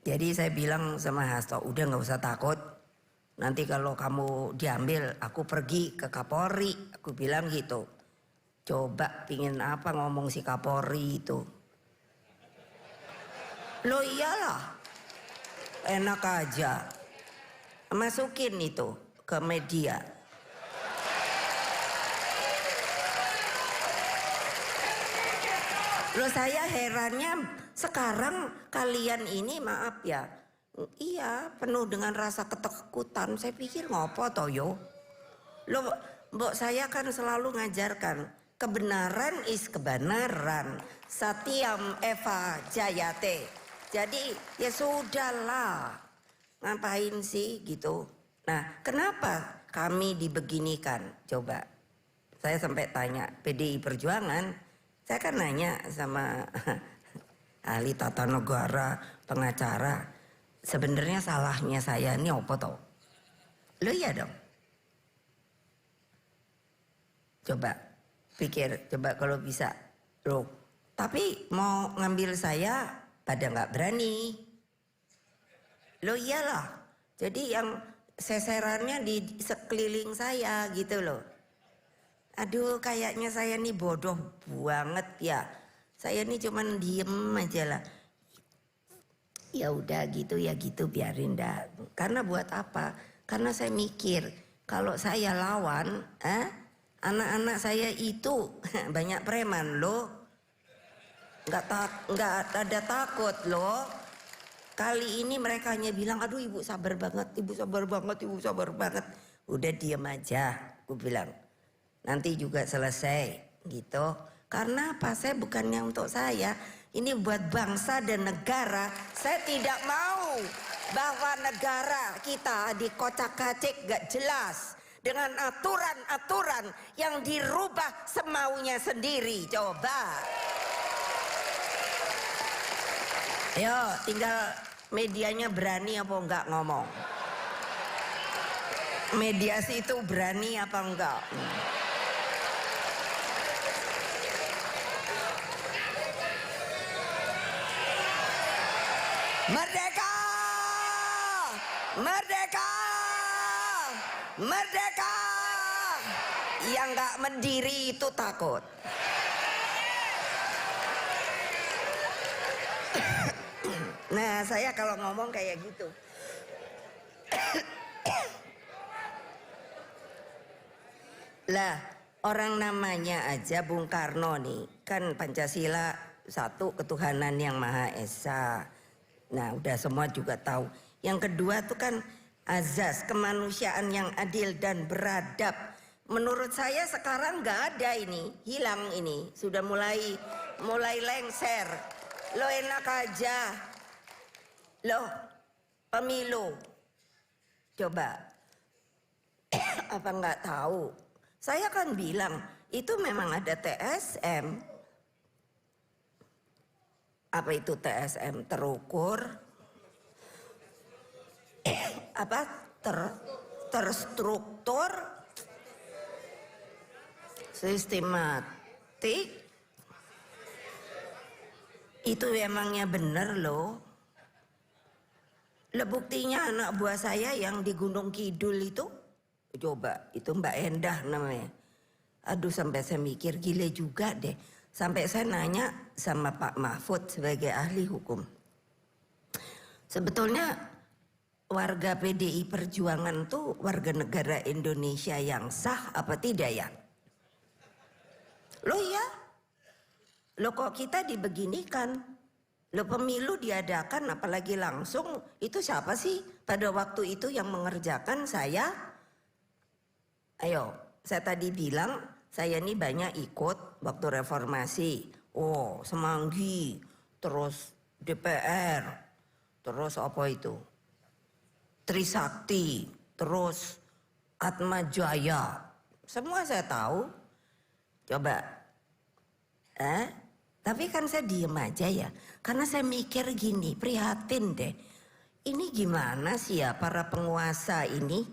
Jadi saya bilang sama Hasto, udah nggak usah takut. Nanti kalau kamu diambil, aku pergi ke Kapolri. Aku bilang gitu. Coba pingin apa ngomong si Kapolri itu. Loh iyalah, enak aja. Masukin itu ke media. Loh saya herannya sekarang kalian ini maaf ya. Iya penuh dengan rasa ketakutan. Saya pikir ngopo toyo. Loh mbok saya kan selalu ngajarkan. Kebenaran is kebenaran. Satyam Eva Jayate. Jadi ya sudahlah. Ngapain sih gitu. Nah kenapa kami dibeginikan? Coba. Saya sampai tanya PDI Perjuangan. Saya kan nanya sama ahli tata negara, pengacara, sebenarnya salahnya saya ini apa toh? Lo iya dong. Coba pikir, coba kalau bisa. Loh, tapi mau ngambil saya pada nggak berani. Lo iyalah. Jadi yang seserannya di sekeliling saya gitu loh. Aduh kayaknya saya nih bodoh banget ya. Saya nih cuman diem aja lah. Ya udah gitu ya gitu biarin dah. Karena buat apa? Karena saya mikir kalau saya lawan, anak-anak saya itu banyak preman loh. Nggak ada takut loh. Kali ini mereka hanya bilang, aduh ibu sabar banget, ibu sabar banget, ibu sabar banget. Udah diem aja, aku bilang. Nanti juga selesai gitu. Karena apa? Saya bukannya untuk saya. Ini buat bangsa dan negara. Saya tidak mau bahwa negara kita dikocak-kacik gak jelas. Dengan aturan-aturan yang dirubah semaunya sendiri. Coba. Yo tinggal medianya berani apa enggak ngomong. Mediasi itu berani apa enggak. Merdeka! Merdeka! Merdeka! Yang gak mendiri itu takut. Nah, saya kalau ngomong kayak gitu. Lah, orang namanya aja Bung Karno nih, kan Pancasila satu ketuhanan yang Maha Esa. Nah, udah semua juga tahu. Yang kedua tuh kan azas kemanusiaan yang adil dan beradab. Menurut saya sekarang nggak ada ini, hilang ini, sudah mulai lengser. Lo enak aja, lo pemilu, coba apa nggak tahu? Saya kan bilang itu memang ada TSM. Apa itu TSM? Terukur, apa terstruktur, sistematik. Itu emangnya bener loh. Lah buktinya anak buah saya yang di Gunung Kidul itu, coba itu Mbak Endah namanya. Aduh, sampai saya mikir gile juga deh. Sampai saya nanya sama Pak Mahfud sebagai ahli hukum. Sebetulnya warga PDI Perjuangan tuh warga negara Indonesia yang sah apa tidak ya? Loh ya? Loh kok kita dibeginikan? Loh pemilu diadakan apalagi langsung, itu siapa sih pada waktu itu yang mengerjakan? Saya? Ayo, saya tadi bilang saya ini banyak ikut waktu reformasi. Oh, Semanggi, terus DPR, terus apa itu? Trisakti, terus Atma Jaya. Semua saya tahu. Coba. Tapi kan saya diem aja ya. Karena saya mikir gini, prihatin deh. Ini gimana sih ya para penguasa ini?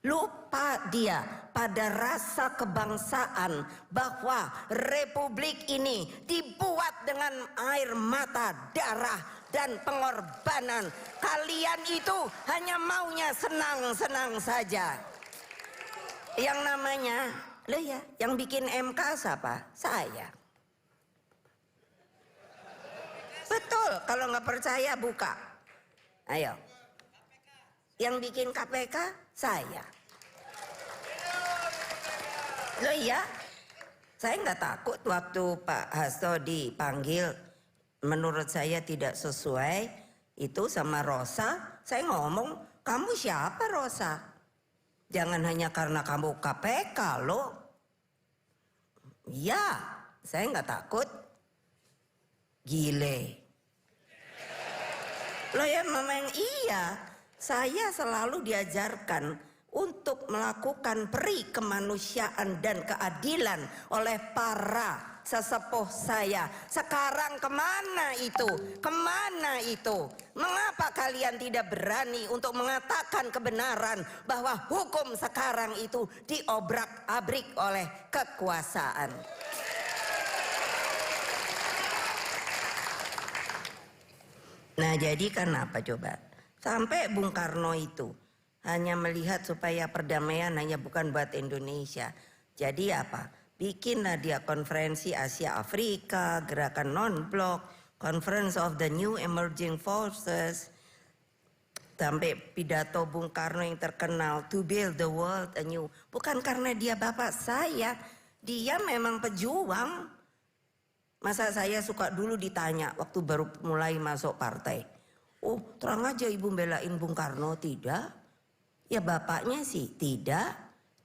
Lupa dia pada rasa kebangsaan bahwa republik ini dibuat dengan air mata, darah, dan pengorbanan. Kalian itu hanya maunya senang-senang saja. Yang namanya, loh ya, yang bikin MK siapa? Saya. Betul, kalau nggak percaya buka. Ayo. Yang bikin KPK saya. Loh iya, saya nggak takut waktu Pak Hasto dipanggil. Menurut saya tidak sesuai itu sama Rosa. Saya ngomong, kamu siapa Rosa? Jangan hanya karena kamu KPK loh. Ya, saya nggak takut. Gile. Loh ya memang iya. Saya selalu diajarkan untuk melakukan peri kemanusiaan dan keadilan oleh para sesepuh saya. Sekarang kemana itu? Kemana itu? Mengapa kalian tidak berani untuk mengatakan kebenaran bahwa hukum sekarang itu diobrak-abrik oleh kekuasaan? Nah jadi kenapa coba? Sampai Bung Karno itu hanya melihat supaya perdamaian hanya bukan buat Indonesia. Jadi apa? Bikinlah dia konferensi Asia Afrika, gerakan non-blok, Conference of the New Emerging Forces. Sampai pidato Bung Karno yang terkenal, to build the world anew. Bukan karena dia bapak saya, dia memang pejuang. Masa saya suka dulu ditanya waktu baru mulai masuk partai. Oh terang aja ibu belain Bung Karno, tidak. Ya bapaknya sih tidak.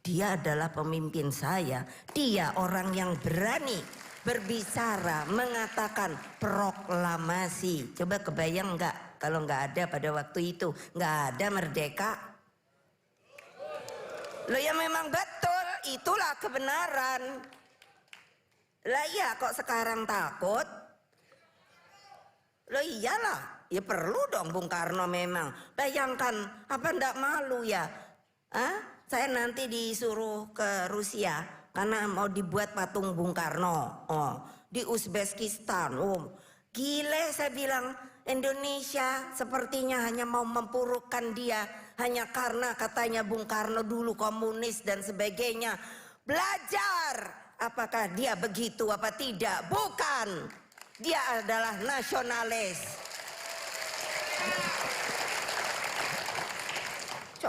Dia adalah pemimpin saya. Dia orang yang berani berbicara, mengatakan proklamasi. Coba kebayang nggak kalau nggak ada pada waktu itu, nggak ada merdeka. Loh ya memang betul, itulah kebenaran. Lah iya kok sekarang takut? Loh iyalah, ya perlu dong Bung Karno memang. Bayangkan, apa ndak malu ya? Saya nanti disuruh ke Rusia karena mau dibuat patung Bung Karno. Oh, di Uzbekistan. Oh, gile saya bilang Indonesia sepertinya hanya mau mempurukan dia hanya karena katanya Bung Karno dulu komunis dan sebagainya. Belajar, apakah dia begitu apa tidak? Bukan. Dia adalah nasionalis.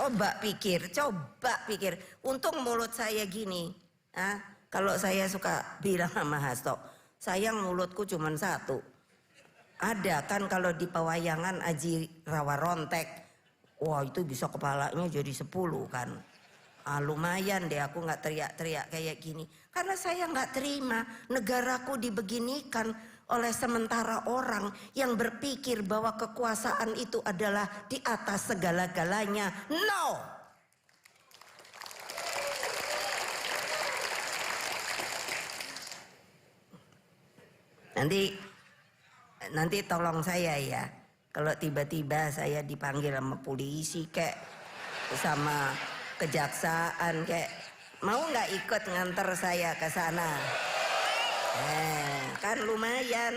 Coba pikir. Untung mulut saya gini. Kalau saya suka bilang sama Hasto, sayang mulutku cuma satu. Ada kan kalau di pewayangan Aji Rawa Rontek, wah itu bisa kepalanya jadi 10 kan. Lumayan deh aku nggak teriak-teriak kayak gini. Karena saya nggak terima negaraku dibeginikan oleh sementara orang yang berpikir bahwa kekuasaan itu adalah di atas segala-galanya. No! Nanti tolong saya ya. Kalau tiba-tiba saya dipanggil sama polisi kayak sama kejaksaan kayak, mau nggak ikut nganter saya ke sana? Kan lumayan.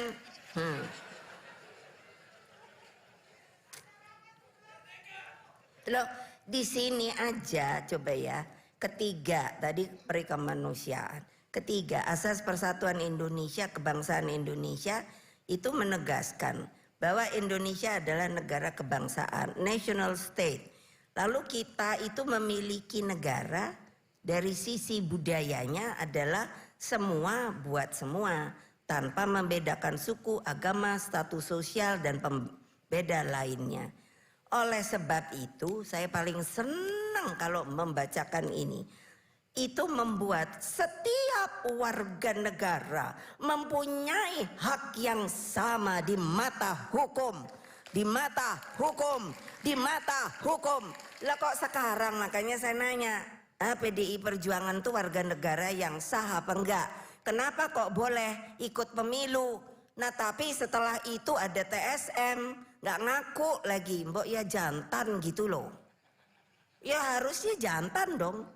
Loh, di sini aja coba ya. Ketiga, tadi perikemanusiaan. Ketiga, asas persatuan Indonesia, kebangsaan Indonesia itu menegaskan bahwa Indonesia adalah negara kebangsaan, national state. Lalu kita itu memiliki negara dari sisi budayanya adalah semua buat semua, tanpa membedakan suku, agama, status sosial dan pembeda lainnya. Oleh sebab itu saya paling senang kalau membacakan ini. Itu membuat setiap warga negara mempunyai hak yang sama di mata hukum. Di mata hukum. Di mata hukum. Lah kok sekarang makanya saya nanya, PDI Perjuangan tuh warga negara yang sah apa enggak? Kenapa kok boleh ikut pemilu? Nah tapi setelah itu ada TSM, nggak ngaku lagi, mbok ya jantan gitu loh. Ya harusnya jantan dong.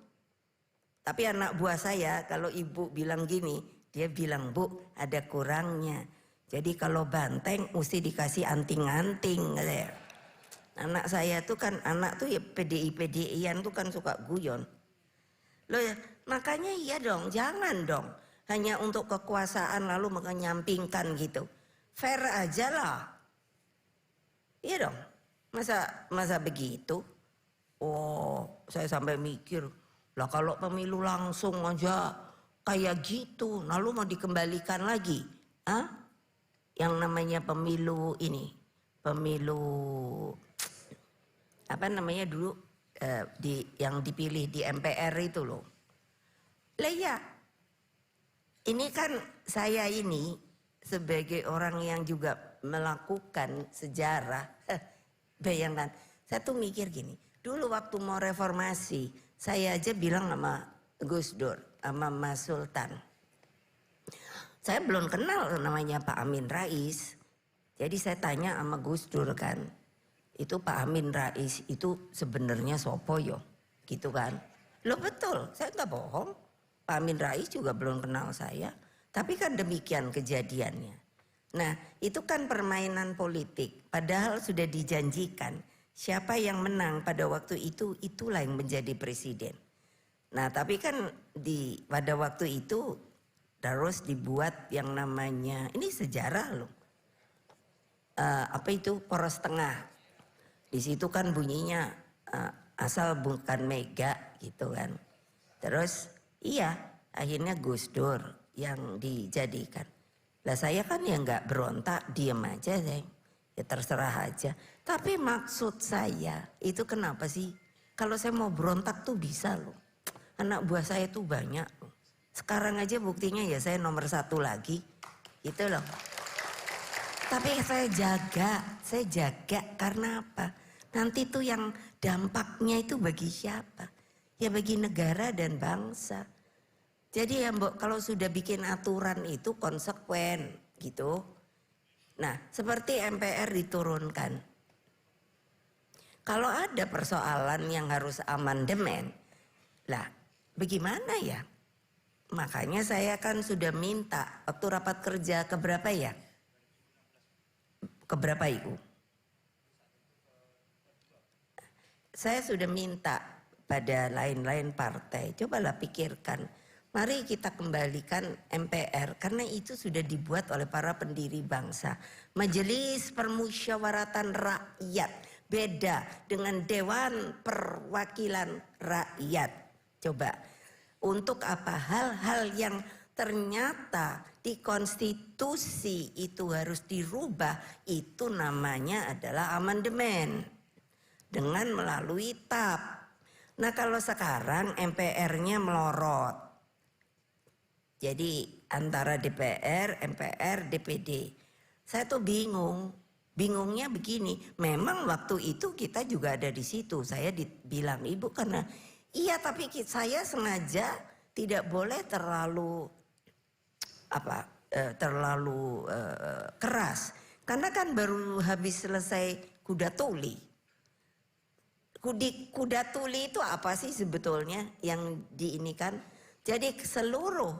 Tapi anak buah saya kalau ibu bilang gini, dia bilang, Bu ada kurangnya. Jadi kalau banteng mesti dikasih anting-anting. Anak saya tuh kan, anak tuh ya PDI-PDIan tuh kan suka guyon. Loh ya, makanya iya dong, jangan dong. Hanya untuk kekuasaan lalu menyampingkan gitu. Fair aja lah. Iya dong. Masa begitu? Oh, saya sampai mikir. Lah kalau pemilu langsung aja kayak gitu, lalu mau dikembalikan lagi? Yang namanya pemilu ini. Pemilu apa namanya dulu yang dipilih di MPR itu loh. Lah ya, ini kan saya ini sebagai orang yang juga melakukan sejarah. Bayangkan, saya tuh mikir gini. Dulu waktu mau reformasi, saya aja bilang sama Gus Dur, sama Mas Sultan. Saya belum kenal namanya Pak Amin Rais. Jadi saya tanya sama Gus Dur kan, itu Pak Amin Rais itu sebenarnya sopo yo, gitu kan? Loh betul, saya nggak bohong. Pak Amin Rais juga belum kenal saya. Tapi kan demikian kejadiannya. Nah itu kan permainan politik. Padahal sudah dijanjikan siapa yang menang pada waktu itu, itulah yang menjadi presiden. Nah tapi kan pada waktu itu terus dibuat yang namanya, ini sejarah loh. Apa itu poros tengah. Di situ kan bunyinya asal bukan mega gitu kan. Terus iya akhirnya Gus Dur yang dijadikan. Lah saya kan ya nggak berontak, diem aja saya. Ya terserah aja. Tapi maksud saya itu kenapa sih? Kalau saya mau berontak tuh bisa loh. Anak buah saya tuh banyak loh. Sekarang aja buktinya ya saya nomor 1 lagi. Gitu loh. Tapi saya jaga karena apa? Nanti tuh yang dampaknya itu bagi siapa? Ya bagi negara dan bangsa. Jadi ya Mbok, kalau sudah bikin aturan itu konsekuen gitu. Nah seperti MPR diturunkan. Kalau ada persoalan yang harus amandemen, lah bagaimana ya? Makanya saya kan sudah minta waktu rapat kerja keberapa ya? Keberapa Ibu? Saya sudah minta pada lain-lain partai, cobalah pikirkan. Mari kita kembalikan MPR karena itu sudah dibuat oleh para pendiri bangsa. Majelis Permusyawaratan Rakyat. Beda dengan Dewan Perwakilan Rakyat. Coba, untuk apa hal-hal yang ternyata di konstitusi itu harus dirubah, itu namanya adalah amandemen dengan melalui TAP. Nah kalau sekarang MPR-nya melorot, jadi antara DPR, MPR, DPD. Saya tuh bingung. Bingungnya begini, memang waktu itu kita juga ada di situ. Saya dibilang ibu karena iya, tapi saya sengaja tidak boleh terlalu keras. Karena kan baru habis selesai kuda tuli. Kuda tuli itu apa sih sebetulnya yang diinikan? Jadi seluruh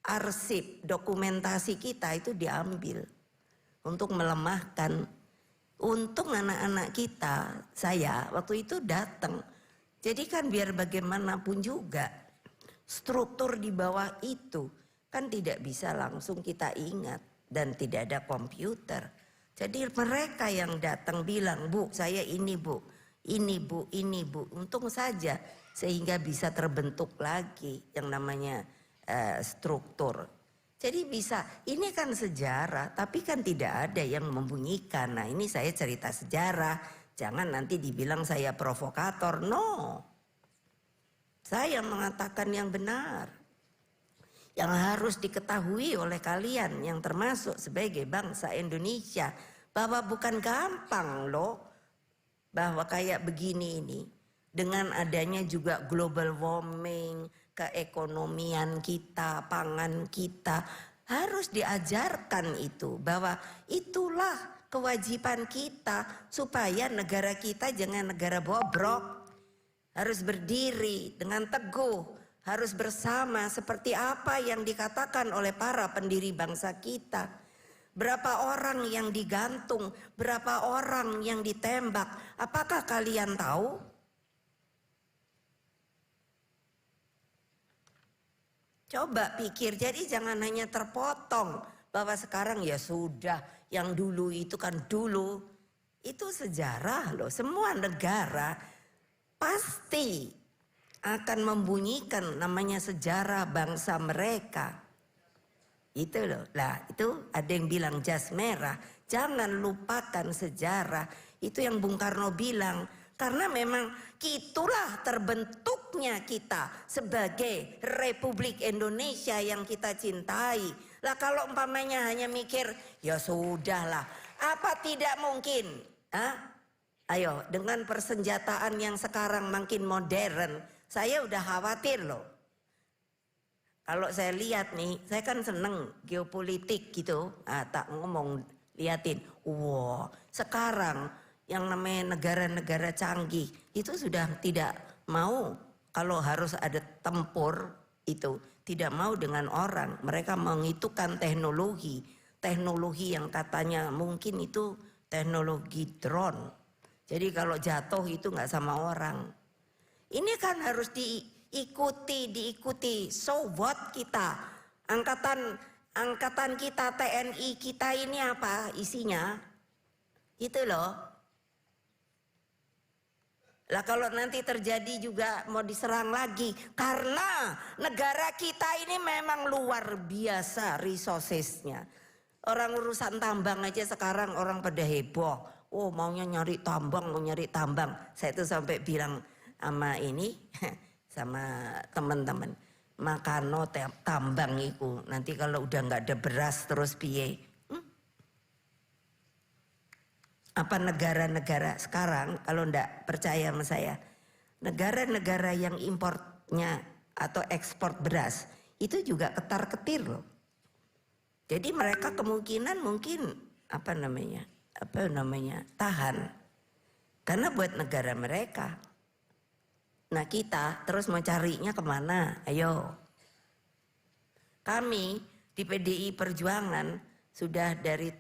arsip dokumentasi kita itu diambil untuk melemahkan. Untung anak-anak kita, saya waktu itu datang. Jadi kan biar bagaimanapun juga struktur di bawah itu kan tidak bisa langsung kita ingat dan tidak ada komputer. Jadi mereka yang datang bilang, "Bu, saya ini Bu, ini Bu, ini Bu." Untung saja sehingga bisa terbentuk lagi yang namanya struktur. Jadi bisa, ini kan sejarah, tapi kan tidak ada yang membunyikan. Nah ini saya cerita sejarah, jangan nanti dibilang saya provokator. No, saya mengatakan yang benar, yang harus diketahui oleh kalian yang termasuk sebagai bangsa Indonesia, bahwa bukan gampang loh, bahwa kayak begini ini, dengan adanya juga global warming, keekonomian kita, pangan kita, harus diajarkan itu, bahwa itulah kewajiban kita supaya negara kita jangan negara bobrok, harus berdiri dengan teguh, harus bersama seperti apa yang dikatakan oleh para pendiri bangsa kita. Berapa orang yang digantung, berapa orang yang ditembak, apakah kalian tahu? Coba pikir, jadi jangan hanya terpotong bahwa sekarang ya sudah, yang dulu itu kan dulu. Itu sejarah loh, semua negara pasti akan membunyikan namanya sejarah bangsa mereka. Itu loh, lah itu ada yang bilang jas merah, jangan lupakan sejarah. Itu yang Bung Karno bilang. Karena memang itulah terbentuknya kita sebagai Republik Indonesia yang kita cintai. Lah kalau umpamanya hanya mikir, ya sudahlah, apa tidak mungkin? Ayo, dengan persenjataan yang sekarang makin modern, saya udah khawatir loh. Kalau saya lihat nih, saya kan seneng geopolitik gitu, tak ngomong, liatin, wow, sekarang yang namanya negara-negara canggih itu sudah tidak mau, kalau harus ada tempur itu tidak mau dengan orang. Mereka menghitungkan teknologi yang katanya mungkin itu teknologi drone. Jadi kalau jatuh itu nggak sama orang. Ini kan harus diikuti. So what kita? Angkatan kita, TNI kita ini apa isinya? Itu loh. Lah kalau nanti terjadi juga mau diserang lagi, karena negara kita ini memang luar biasa resourcesnya. Orang urusan tambang aja sekarang orang pada heboh. Oh maunya nyari tambang, mau nyari tambang. Saya tuh sampai bilang sama ini, sama teman-teman, makano tambang itu nanti kalau udah nggak ada beras terus piye? Apa negara-negara sekarang, kalau ndak percaya sama saya, negara-negara yang importnya atau ekspor beras itu juga ketar-ketir loh. Jadi mereka kemungkinan mungkin apa namanya tahan, karena buat negara mereka. Nah kita terus mau carinya kemana? Ayo, kami di PDI Perjuangan sudah dari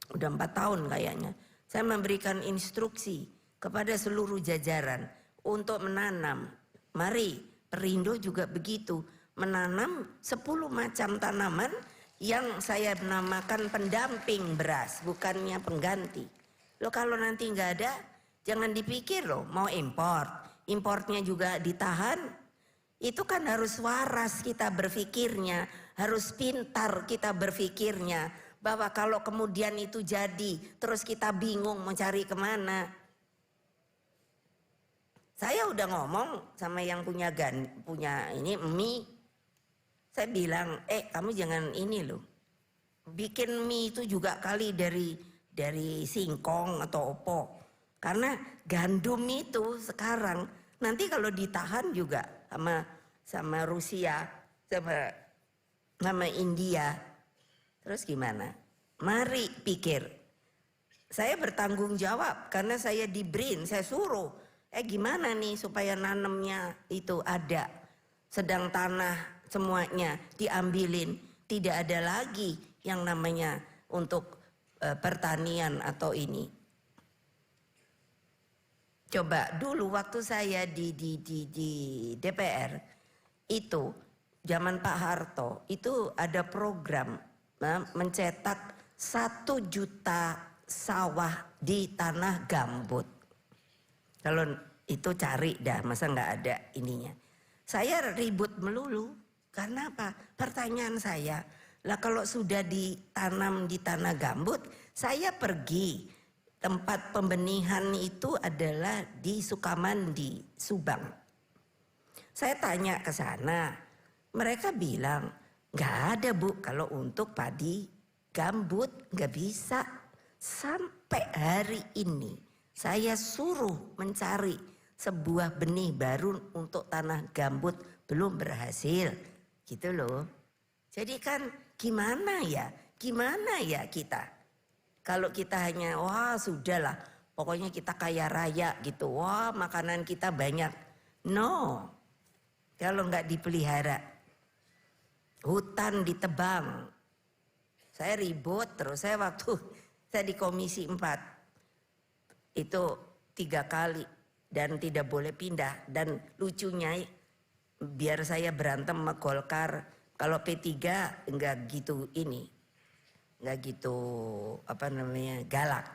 udah 4 tahun kayaknya, saya memberikan instruksi kepada seluruh jajaran untuk menanam. Mari Perindo juga begitu, menanam 10 macam tanaman yang saya namakan pendamping beras, bukannya pengganti. Loh kalau nanti nggak ada, jangan dipikir loh mau importnya juga ditahan. Itu kan harus waras kita berpikirnya, harus pintar kita berpikirnya. Bahwa kalau kemudian itu jadi, terus kita bingung mau cari kemana. Saya udah ngomong sama yang punya ini mie. Saya bilang, kamu jangan ini loh. Bikin mie itu juga kali dari singkong atau opo. Karena gandum itu sekarang nanti kalau ditahan juga sama Rusia, sama India, terus gimana? Mari pikir. Saya bertanggung jawab karena saya di BRIN, saya suruh. Gimana nih supaya nanemnya itu ada, sedang tanah semuanya diambilin, tidak ada lagi yang namanya untuk pertanian atau ini. Coba dulu waktu saya di DPR itu zaman Pak Harto itu ada program mencetak 1 juta sawah di tanah gambut. Kalau itu cari dah, masa nggak ada ininya. Saya ribut melulu karena apa? Pertanyaan saya, lah kalau sudah ditanam di tanah gambut, saya pergi. Tempat pembenihan itu adalah di Sukamandi, Subang. Saya tanya ke sana, mereka bilang nggak ada Bu kalau untuk padi gambut, nggak bisa. Sampai hari ini saya suruh mencari sebuah benih baru untuk tanah gambut, belum berhasil, gitu loh. Jadi kan gimana ya kita? Kalau kita hanya wah sudahlah, pokoknya kita kaya raya gitu, wah makanan kita banyak. No, kalau nggak dipelihara, hutan ditebang. Saya ribut terus, saya di Komisi 4 itu 3 kali dan tidak boleh pindah. Dan lucunya biar saya berantem sama Golkar, kalau P3 enggak gitu nggak gitu galak.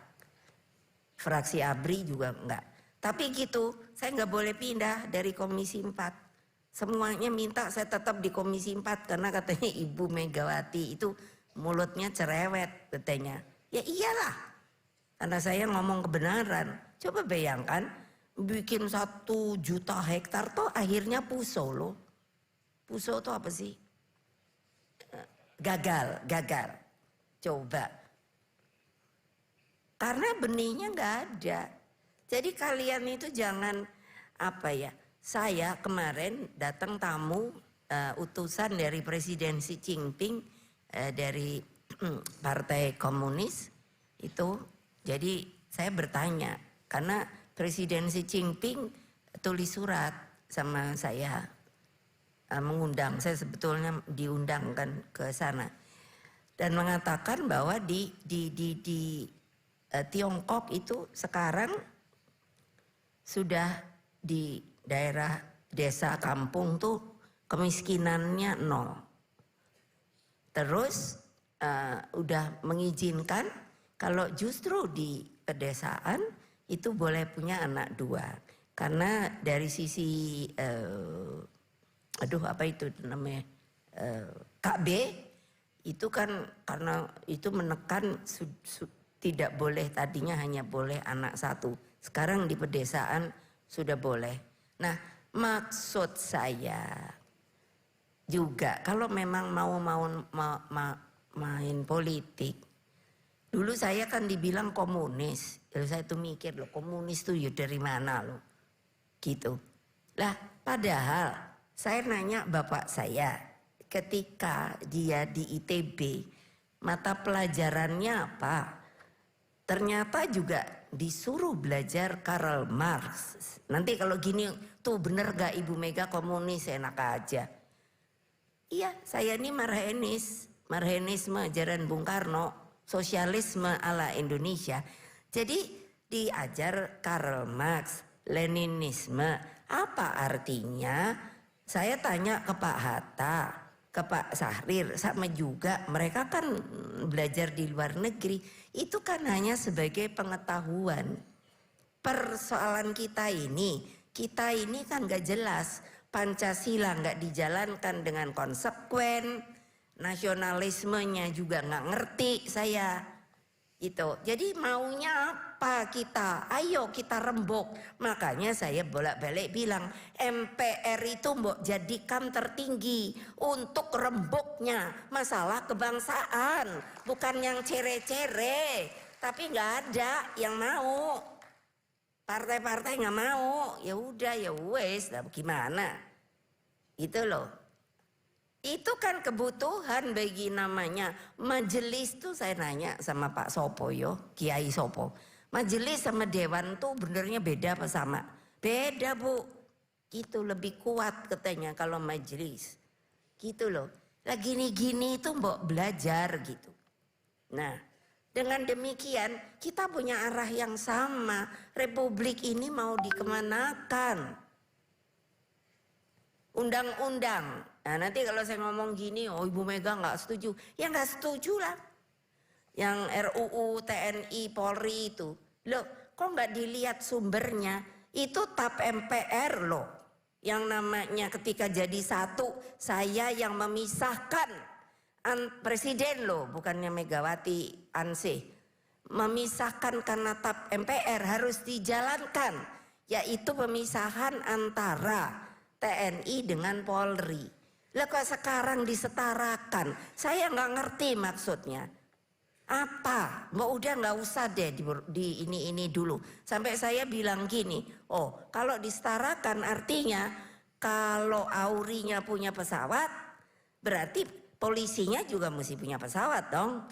Fraksi ABRI juga enggak. Tapi gitu, saya nggak boleh pindah dari Komisi 4. Semuanya minta saya tetap di Komisi 4 karena katanya Ibu Megawati itu mulutnya cerewet katanya. Ya iyalah, karena saya ngomong kebenaran. Coba bayangkan bikin 1 juta hektar tuh akhirnya puso loh. Puso tuh apa sih? Gagal. Coba. Karena benihnya nggak ada. Jadi kalian itu jangan saya kemarin datang tamu utusan dari Presiden Xi Jinping dari Partai Komunis itu. Jadi saya bertanya karena Presiden Xi Jinping tulis surat sama saya mengundang. Saya sebetulnya diundangkan ke sana. Dan mengatakan bahwa di Tiongkok itu sekarang sudah di daerah desa kampung tuh kemiskinannya 0. Terus udah mengizinkan kalau justru di pedesaan itu boleh punya anak 2. Karena dari sisi KB itu kan karena itu menekan tidak boleh, tadinya hanya boleh anak 1. Sekarang di pedesaan sudah boleh. Nah, maksud saya juga kalau memang mau main politik. Dulu saya kan dibilang komunis. Lalu saya tuh mikir loh, komunis tuh ya dari mana loh? Gitu. Lah, padahal saya nanya bapak saya, ketika dia di ITB, mata pelajarannya apa? Ternyata juga disuruh belajar Karl Marx. Nanti kalau gini, tuh bener gak Ibu Mega komunis, enak aja. Iya, saya ini Marxisme ajaran Bung Karno, sosialisme ala Indonesia. Jadi diajar Karl Marx, Leninisme. Apa artinya? Saya tanya ke Pak Hatta. ke Pak Sahrir, sama juga mereka kan belajar di luar negeri, itu kan hanya sebagai pengetahuan. Persoalan kita ini kan gak jelas, Pancasila gak dijalankan dengan konsekuen, nasionalismenya juga gak ngerti saya. Itu. Jadi maunya apa kita? Ayo kita rembuk. Makanya saya bolak-balik bilang MPR itu mbok jadikan tertinggi untuk rembuknya masalah kebangsaan, bukan yang cere-cere. Tapi nggak ada yang mau. Partai-partai nggak mau. Ya udah ya wes, gimana? Itu loh. Itu kan kebutuhan bagi namanya majelis tuh. Saya nanya sama Pak Sopo Kiai Sopo, majelis sama dewan tuh benernya beda apa sama? Beda Bu, itu lebih kuat katanya kalau majelis gitu loh. Lah gini-gini itu mbok belajar gitu. Nah dengan demikian kita punya arah yang sama. Republik ini mau dikemanakan? Undang-undang. Nah nanti kalau saya ngomong gini, oh Ibu Mega nggak setuju. Ya nggak setuju lah. Yang RUU TNI Polri itu, loh kok nggak dilihat sumbernya? Itu TAP MPR loh. Yang namanya ketika jadi satu, saya yang memisahkan presiden loh, bukannya Megawati Ansih. Memisahkan karena TAP MPR harus dijalankan, yaitu pemisahan antara TNI dengan Polri. Lah kok sekarang disetarakan? Saya nggak ngerti maksudnya. Apa? Mbak udah nggak usah deh di ini dulu. Sampai saya bilang gini, oh kalau disetarakan artinya kalau Aurinya punya pesawat, berarti polisinya juga mesti punya pesawat dong.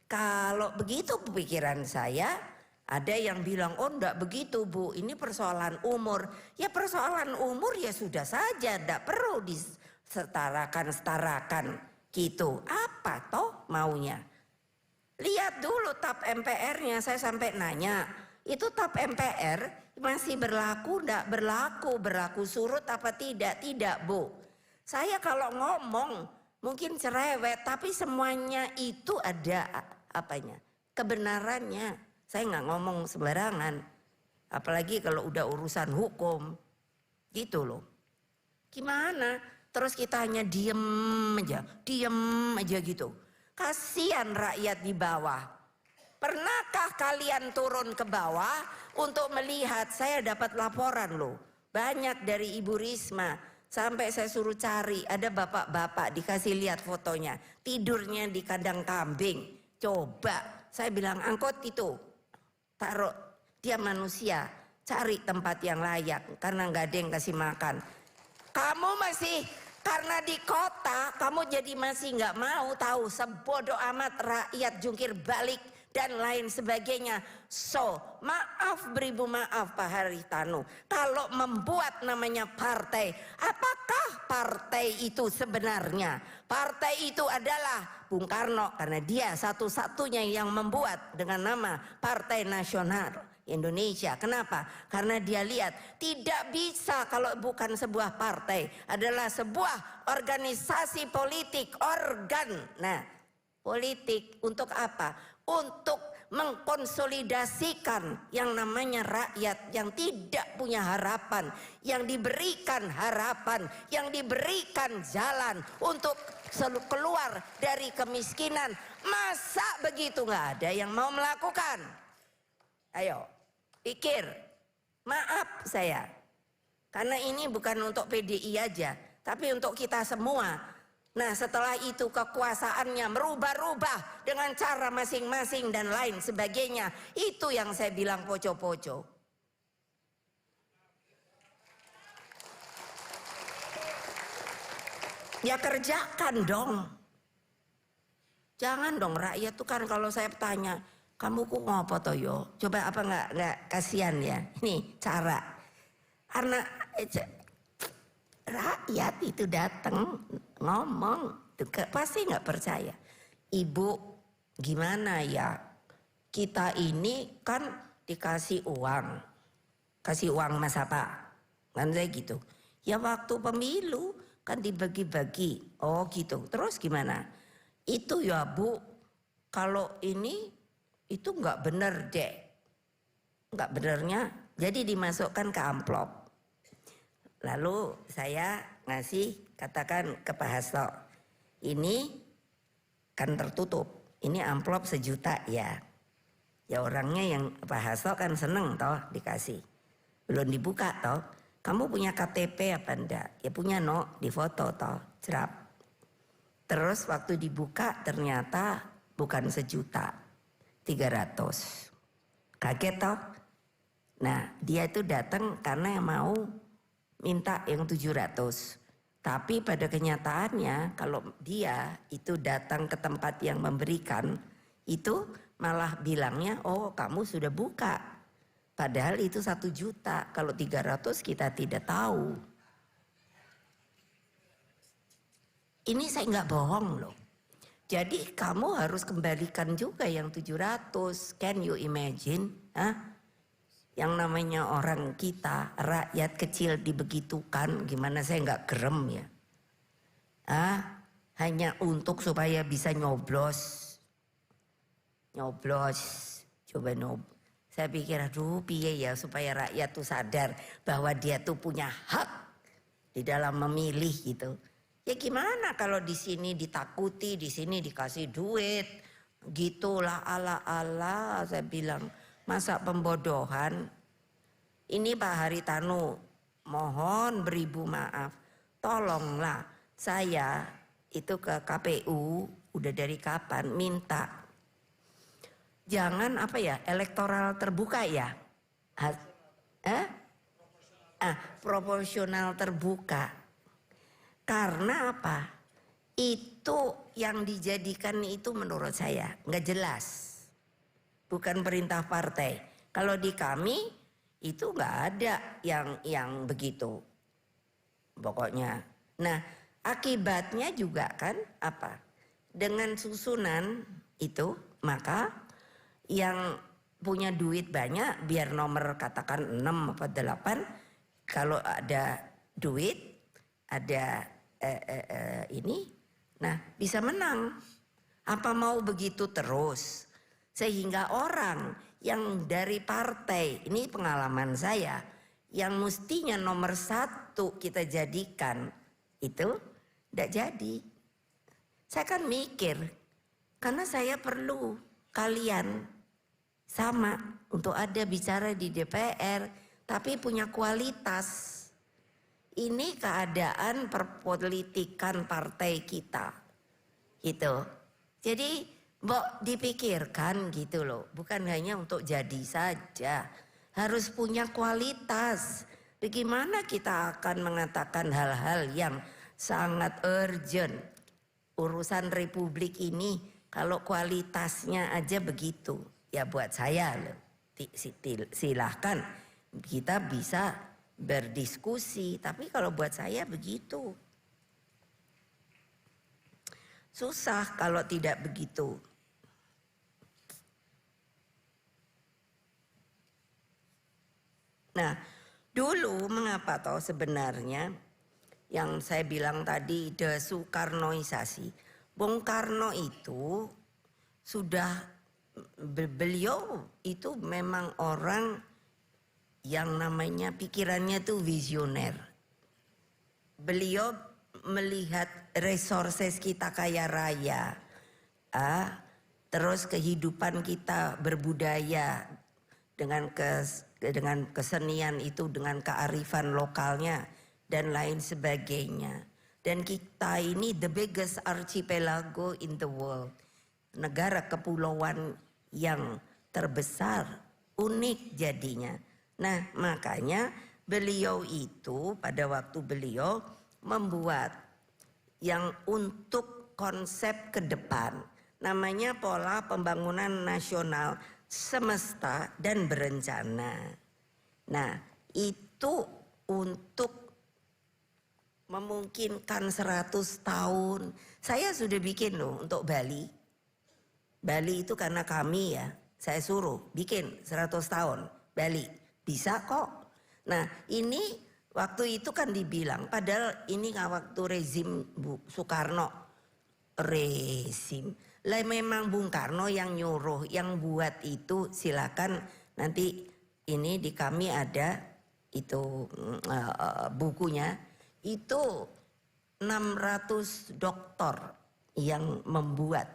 Kalau begitu pikiran saya. Ada yang bilang, oh enggak begitu Bu, ini persoalan umur. Ya persoalan umur ya sudah saja, enggak perlu disetarakan gitu. Apa toh maunya? Lihat dulu TAP MPR-nya, saya sampai nanya, itu TAP MPR masih berlaku enggak berlaku surut apa tidak? Tidak Bu. Saya kalau ngomong mungkin cerewet, tapi semuanya itu ada apanya? Kebenarannya. Saya nggak ngomong sembarangan, apalagi kalau udah urusan hukum, gitu loh. Gimana? Terus kita hanya diem aja gitu. Kasihan rakyat di bawah. Pernahkah kalian turun ke bawah untuk melihat? Saya dapat laporan loh, banyak dari Ibu Risma. Sampai saya suruh cari, ada bapak-bapak dikasih lihat fotonya, tidurnya di kandang kambing. Coba, saya bilang angkut itu. Taruh, dia manusia, cari tempat yang layak karena nggak ada yang kasih makan. Kamu masih karena di kota, kamu jadi masih nggak mau tahu sebodoh amat rakyat jungkir balik dan lain sebagainya. So, maaf beribu maaf Pak Haritanu, kalau membuat namanya partai, apakah partai itu sebenarnya? Partai itu adalah Bung Karno, karena dia satu-satunya yang membuat dengan nama Partai Nasional Indonesia. Kenapa? Karena dia lihat tidak bisa kalau bukan sebuah partai, adalah sebuah organisasi politik, organ. Nah, politik untuk apa? Untuk mengkonsolidasikan yang namanya rakyat yang tidak punya harapan, yang diberikan harapan, yang diberikan jalan untuk keluar dari kemiskinan. Masa begitu nggak ada yang mau melakukan? Ayo pikir. Maaf saya, karena ini bukan untuk PDI aja, tapi untuk kita semua. Nah setelah itu kekuasaannya merubah-rubah dengan cara masing-masing dan lain sebagainya. Itu yang saya bilang poco-poco. Ya kerjakan dong. Jangan dong rakyat tuh kan kalau saya tanya, kamu kok ngopo toh yo? Coba apa nggak kasihan ya? Ini cara. Karena rakyat itu datang ngomong, pasti nggak percaya. Ibu gimana ya? Kita ini kan dikasih uang mas apa? Kan saya gitu. Ya waktu pemilu kan dibagi-bagi. Oh gitu. Terus gimana? Itu ya Bu, kalau ini itu nggak bener deh. Nggak benernya, jadi dimasukkan ke amplop. Lalu saya ngasih, katakan ke Pak Hasto, ini kan tertutup, ini amplop 1 juta ya. Ya orangnya yang Pak Hasto kan seneng toh dikasih. Belum dibuka toh. Kamu punya KTP apa enggak? Ya punya no, difoto toh, cerap. Terus waktu dibuka ternyata bukan 1 juta, 300. Kaget toh. Nah dia itu datang karena yang mau minta yang 700. Tapi pada kenyataannya kalau dia itu datang ke tempat yang memberikan, itu malah bilangnya, oh kamu sudah buka. Padahal itu 1 juta, kalau 300 kita tidak tahu. Ini saya nggak bohong loh. Jadi kamu harus kembalikan juga yang 700. Can you imagine? Hah? Yang namanya orang kita, rakyat kecil dibegitukan, gimana saya nggak gerem ya? Hanya untuk supaya bisa nyoblos, coba Saya pikir aduh piye ya supaya rakyat tuh sadar bahwa dia tuh punya hak di dalam memilih gitu. Ya gimana kalau di sini ditakuti, di sini dikasih duit, gitulah ala-ala. Saya bilang masa pembodohan. Ini Pak Haritanu, mohon beribu maaf, tolonglah saya itu ke KPU udah dari kapan minta jangan elektoral terbuka ya, proporsional terbuka. Karena apa? Itu yang dijadikan itu menurut saya nggak jelas, bukan perintah partai. Kalau di kami itu nggak ada yang begitu pokoknya. Nah akibatnya juga kan apa, dengan susunan itu maka yang punya duit banyak biar nomor katakan 6 apa 8, kalau ada duit ada ini, nah bisa menang. Apa mau begitu terus? Sehingga orang yang dari partai, ini pengalaman saya, yang mestinya nomor 1 kita jadikan itu tidak jadi. Saya kan mikir, karena saya perlu kalian sama untuk ada bicara di DPR, tapi punya kualitas. Ini keadaan perpolitikan partai kita, gitu. Jadi mbok dipikirkan gitu loh, bukan hanya untuk jadi saja, harus punya kualitas. Bagaimana kita akan mengatakan hal-hal yang sangat urgent urusan republik ini kalau kualitasnya aja begitu? Ya buat saya loh, silahkan kita bisa berdiskusi, tapi kalau buat saya begitu. Susah kalau tidak begitu. Nah, dulu mengapa toh sebenarnya yang saya bilang tadi desoekarnoisasi. Bung Karno itu sudah, beliau itu memang orang yang namanya pikirannya tuh visioner. Beliau melihat resources kita kaya raya, terus kehidupan kita berbudaya dengan kesenian itu, dengan kearifan lokalnya dan lain sebagainya. Dan kita ini the biggest archipelago in the world, negara kepulauan yang terbesar, unik jadinya. Nah makanya beliau itu pada waktu beliau membuat yang untuk konsep ke depan, namanya pola pembangunan nasional semesta dan berencana. Nah itu untuk memungkinkan 100 tahun. Saya sudah bikin loh untuk Bali. Bali itu karena kami ya, saya suruh bikin 100 tahun Bali. Bisa kok. Nah ini Waktu itu kan dibilang, padahal ini waktu rezim Bu Soekarno, rezim. Lah memang Bung Karno yang nyuruh, yang buat itu silakan nanti ini di kami ada itu bukunya. Itu 600 dokter yang membuat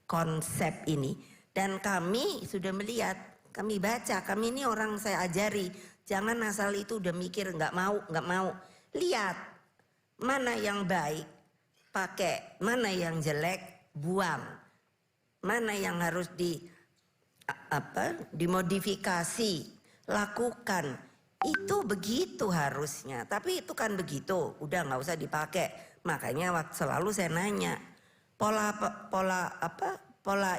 konsep ini. Dan kami sudah melihat, kami baca, kami ini orang saya ajari. Jangan asal itu udah mikir nggak mau. Lihat mana yang baik, pakai, mana yang jelek, buang. Mana yang harus dimodifikasi, lakukan. Itu begitu harusnya. Tapi itu kan begitu, udah nggak usah dipakai. Makanya selalu saya nanya, pola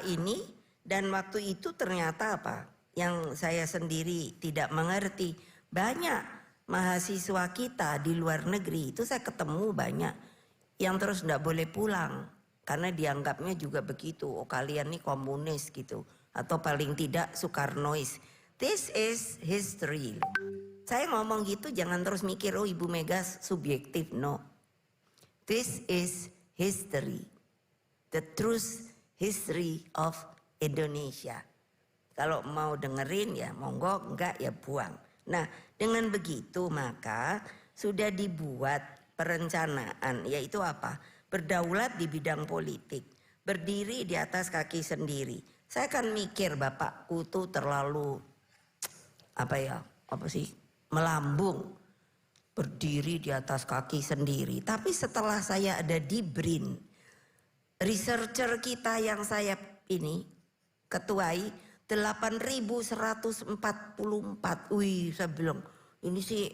ini dan waktu itu ternyata apa? Yang saya sendiri tidak mengerti. Banyak mahasiswa kita di luar negeri itu saya ketemu banyak yang terus tidak boleh pulang karena dianggapnya juga begitu. Oh kalian nih komunis gitu, atau paling tidak Soekarnois. This is history. Saya ngomong gitu jangan terus mikir oh Ibu Mega subjektif. No, this is history, the truth history of Indonesia. Kalau mau dengerin ya monggo, enggak ya buang. Nah dengan begitu maka sudah dibuat perencanaan, yaitu apa? Berdaulat di bidang politik, berdiri di atas kaki sendiri. Saya kan mikir bapakku tuh terlalu melambung, berdiri di atas kaki sendiri. Tapi setelah saya ada di BRIN, researcher kita yang saya ini ketuai 8.144. Wih, saya bilang ini sih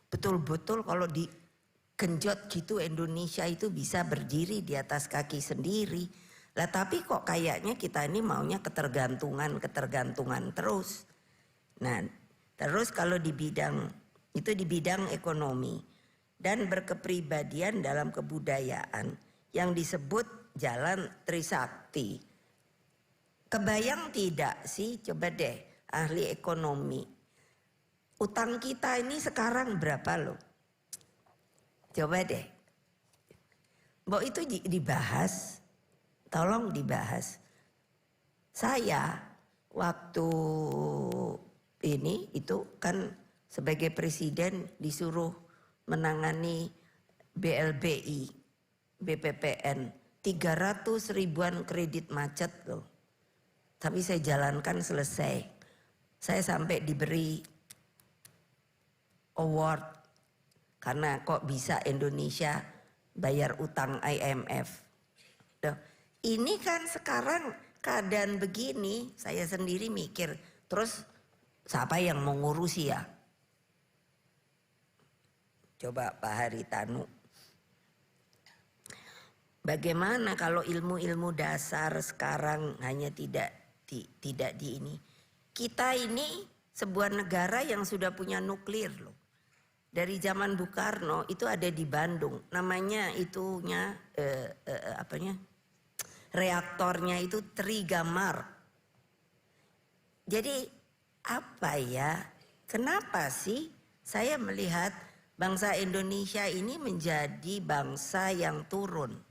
betul-betul kalau digenjot gitu Indonesia itu bisa berdiri di atas kaki sendiri. Lah tapi kok kayaknya kita ini maunya ketergantungan terus. Nah, terus kalau di bidang ekonomi dan berkepribadian dalam kebudayaan yang disebut jalan Trisakti. Kebayang tidak sih, coba deh ahli ekonomi. Utang kita ini sekarang berapa loh? Coba deh. Mbok itu dibahas, tolong dibahas. Saya waktu ini itu kan sebagai presiden disuruh menangani BLBI, BPPN, 300 ribuan kredit macet loh. Tapi saya jalankan selesai. Saya sampai diberi award karena kok bisa Indonesia bayar utang IMF. Duh, ini kan sekarang keadaan begini, saya sendiri mikir, terus siapa yang mau ngurusi ya? Coba Pak Haritanu. Bagaimana kalau ilmu-ilmu dasar sekarang hanya tidak di ini. Kita ini sebuah negara yang sudah punya nuklir loh. Dari zaman Bung Karno itu ada di Bandung. Namanya itunya reaktornya itu Trigamar. Jadi apa ya? Kenapa sih saya melihat bangsa Indonesia ini menjadi bangsa yang turun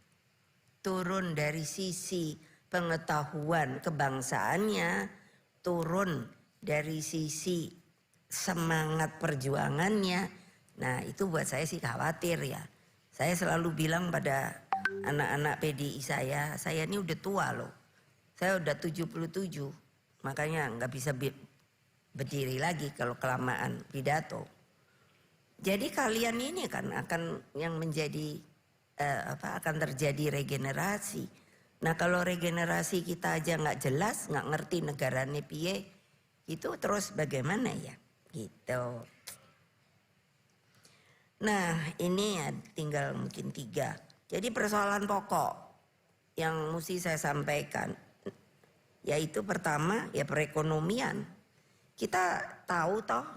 dari sisi pengetahuan kebangsaannya, turun dari sisi semangat perjuangannya. Nah itu buat saya sih khawatir ya. Saya selalu bilang pada anak-anak PDI saya ini udah tua loh. Saya udah 77, makanya nggak bisa berdiri lagi kalau kelamaan pidato. Jadi kalian ini kan akan yang menjadi akan terjadi regenerasi. Nah kalau regenerasi kita aja nggak jelas, nggak ngerti negaranya piye, itu terus bagaimana ya gitu. Nah ini ya tinggal mungkin 3. Jadi persoalan pokok yang mesti saya sampaikan, yaitu pertama ya perekonomian. Kita tahu toh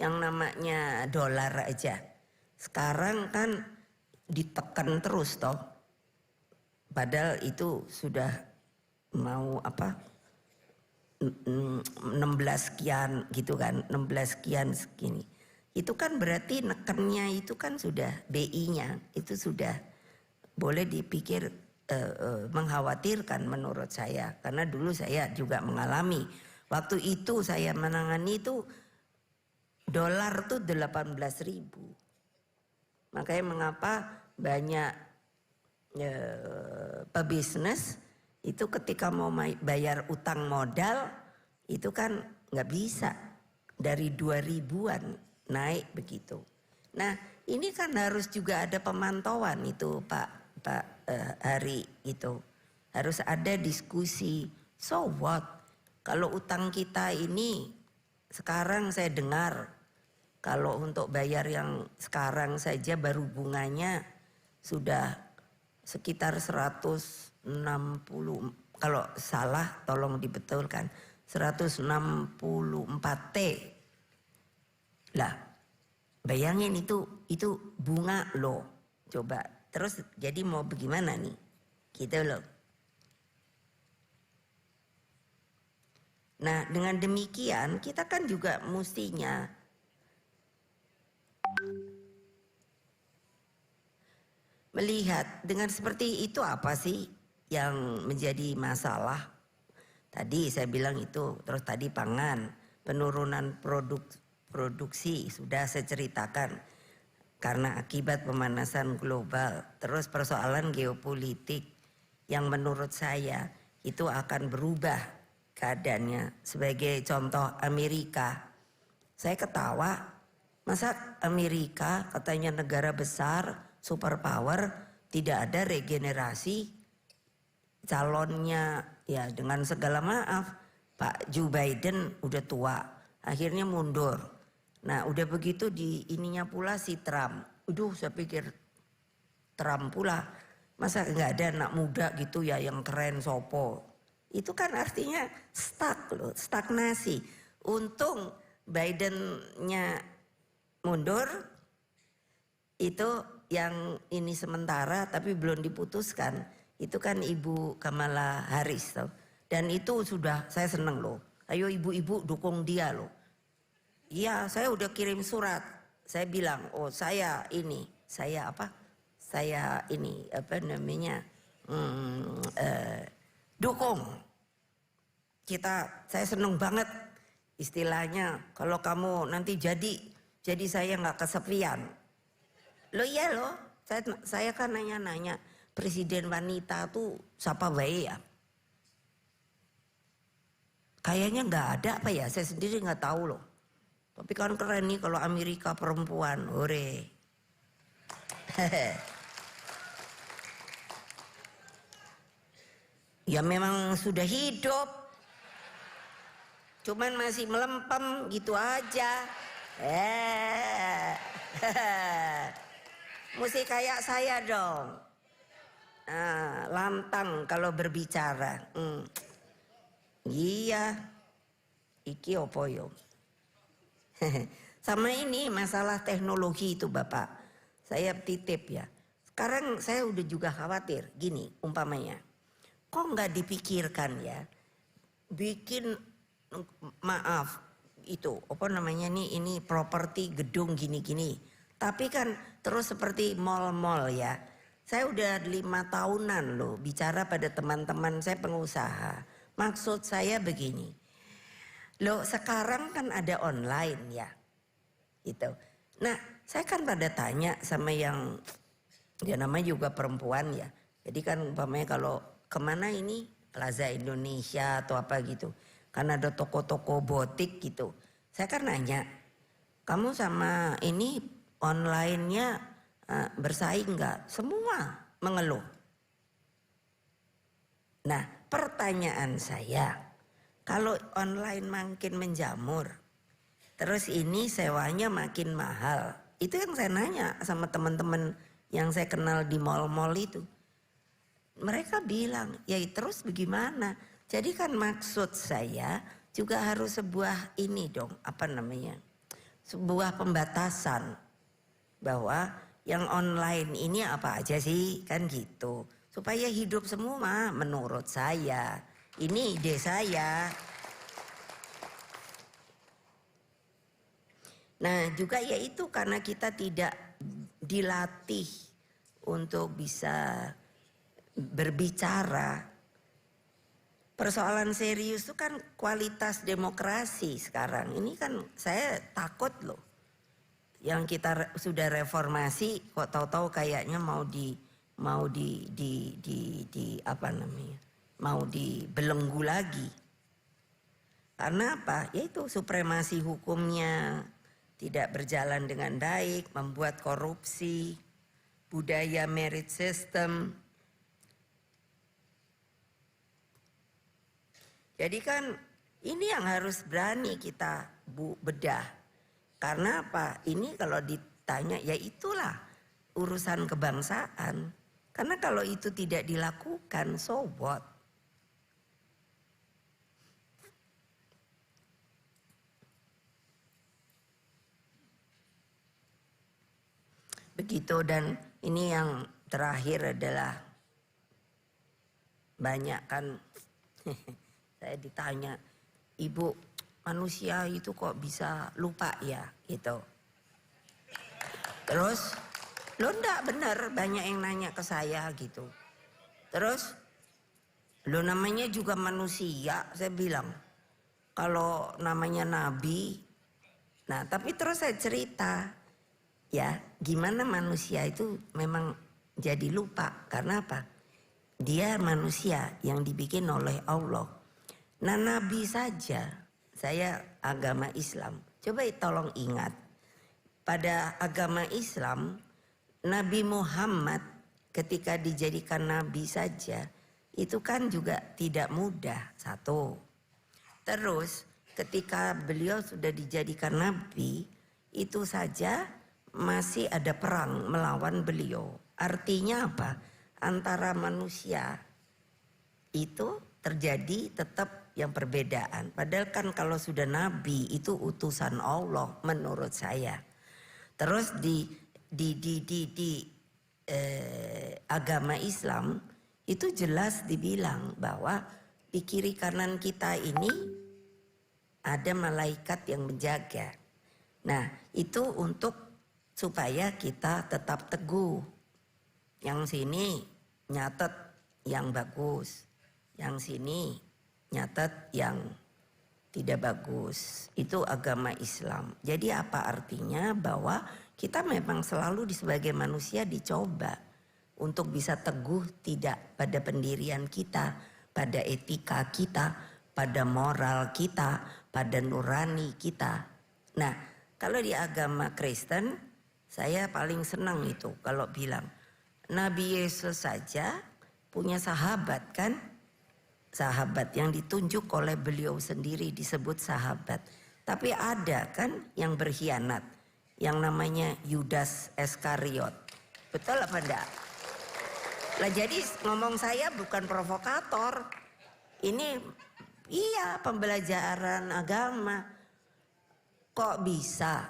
yang namanya dolar aja. Sekarang kan ditekan terus toh. Padahal itu sudah mau 16 sekian gitu kan, 16 sekian segini. Itu kan berarti nekennya itu kan sudah BI-nya itu sudah boleh dipikir mengkhawatirkan menurut saya. Karena dulu saya juga mengalami. Waktu itu saya menangani itu dolar tuh 18.000. Makanya mengapa banyak pebisnis itu ketika mau bayar utang modal itu kan nggak bisa. Dari 2000-an naik begitu. Nah ini kan harus juga ada pemantauan itu Pak Hari itu. Harus ada diskusi. So what? Kalau utang kita ini sekarang saya dengar kalau untuk bayar yang sekarang saja baru bunganya sudah sekitar 160, kalau salah tolong dibetulkan, 164 T. Lah, bayangin itu bunga loh. Coba, terus jadi mau bagaimana nih? Gitu loh. Nah, dengan demikian kita kan juga mestinya melihat dengan seperti itu apa sih yang menjadi masalah. Tadi saya bilang itu, terus tadi pangan, penurunan produksi sudah saya ceritakan karena akibat pemanasan global. Terus persoalan geopolitik yang menurut saya itu akan berubah keadaannya. Sebagai contoh Amerika, saya ketawa, masa Amerika katanya negara besar, superpower, tidak ada regenerasi calonnya. Ya dengan segala maaf, Pak Joe Biden udah tua, akhirnya mundur. Nah udah begitu di ininya pula si Trump. Saya pikir Trump pula, masa nggak ada anak muda gitu ya yang keren sopo. Itu kan artinya stuck loh, stagnasi. Untung Bidennya mundur, itu yang ini sementara tapi belum diputuskan. Itu kan Ibu Kamala Harris toh. Dan itu sudah saya seneng loh. Ayo ibu-ibu dukung dia loh. Iya, saya udah kirim surat. Saya bilang, saya ini dukung. Saya seneng banget istilahnya kalau kamu nanti jadi saya nggak kesepian. Loh iya loh, saya kan nanya presiden wanita tuh siapa baik ya? Kayaknya nggak ada apa ya, saya sendiri nggak tahu loh. Tapi kan keren nih kalau Amerika perempuan, hore. Ya memang sudah hidup, cuman masih melempem gitu aja. Mesti kayak saya dong. Lantang kalau berbicara. Iya, iki opo yo. Sama ini masalah teknologi itu Bapak, saya titip ya. Sekarang saya udah juga khawatir gini umpamanya. Kok nggak dipikirkan ya, bikin itu apa namanya nih, ini properti gedung gini-gini. Tapi kan terus seperti mall-mall ya. Saya udah 5 tahunan loh bicara pada teman-teman saya pengusaha. Maksud saya begini. Loh sekarang kan ada online ya. Gitu. Nah saya kan pada tanya sama yang dia namanya juga perempuan ya. Jadi kan umpamanya kalau kemana ini Plaza Indonesia atau apa gitu. Kan ada toko-toko botik gitu. Saya kan nanya, kamu sama ini online-nya bersaing nggak? Semua mengeluh. Nah pertanyaan saya, kalau online makin menjamur, terus ini sewanya makin mahal. Itu yang saya nanya sama teman-teman yang saya kenal di mall-mall itu. Mereka bilang, ya terus bagaimana? Jadi kan maksud saya juga harus sebuah ini dong, apa namanya? Sebuah pembatasan bahwa yang online ini apa aja sih, kan gitu. Supaya hidup semua menurut saya. Ini ide saya. Nah juga yaitu karena kita tidak dilatih untuk bisa berbicara. Persoalan serius itu kan kualitas demokrasi sekarang. Ini kan saya takut loh. Yang kita sudah reformasi kok tahu-tahu kayaknya mau di apa namanya? Mau dibelenggu lagi. Karena apa? Yaitu supremasi hukumnya tidak berjalan dengan baik, membuat korupsi, budaya merit system. Jadi kan ini yang harus berani kita bedah. Karena apa? Ini kalau ditanya ya itulah urusan kebangsaan. Karena kalau itu tidak dilakukan, so what? Begitu. Dan ini yang terakhir adalah banyak kan saya ditanya, Ibu, manusia itu kok bisa lupa ya gitu. Terus lo ndak bener, banyak yang nanya ke saya gitu. Terus lo namanya juga manusia, saya bilang. Kalau namanya nabi. Nah tapi terus saya cerita ya gimana manusia itu memang jadi lupa. Karena apa? Dia manusia yang dibikin oleh Allah. Nah nabi saja, saya agama Islam. Coba tolong ingat, pada agama Islam Nabi Muhammad ketika dijadikan nabi saja itu kan juga tidak mudah, satu. Terus ketika beliau sudah dijadikan nabi itu saja masih ada perang melawan beliau. Artinya apa? Antara manusia itu terjadi tetap yang perbedaan. Padahal kan kalau sudah nabi itu utusan Allah menurut saya. Terus di agama Islam itu jelas dibilang bahwa di kiri kanan kita ini ada malaikat yang menjaga. Nah itu untuk supaya kita tetap teguh. Yang sini nyatet yang bagus, yang sini nyatet yang tidak bagus. Itu agama Islam. Jadi apa artinya? Bahwa kita memang selalu sebagai manusia dicoba untuk bisa teguh tidak pada pendirian kita, pada etika kita, pada moral kita, pada nurani kita. Nah kalau di agama Kristen saya paling senang itu kalau bilang Nabi Yesus saja punya sahabat kan, sahabat yang ditunjuk oleh beliau sendiri disebut sahabat. Tapi ada kan yang berkhianat, yang namanya Yudas Iskariot. Betul apa enggak? Lah jadi ngomong saya bukan provokator. Ini iya pembelajaran agama. Kok bisa?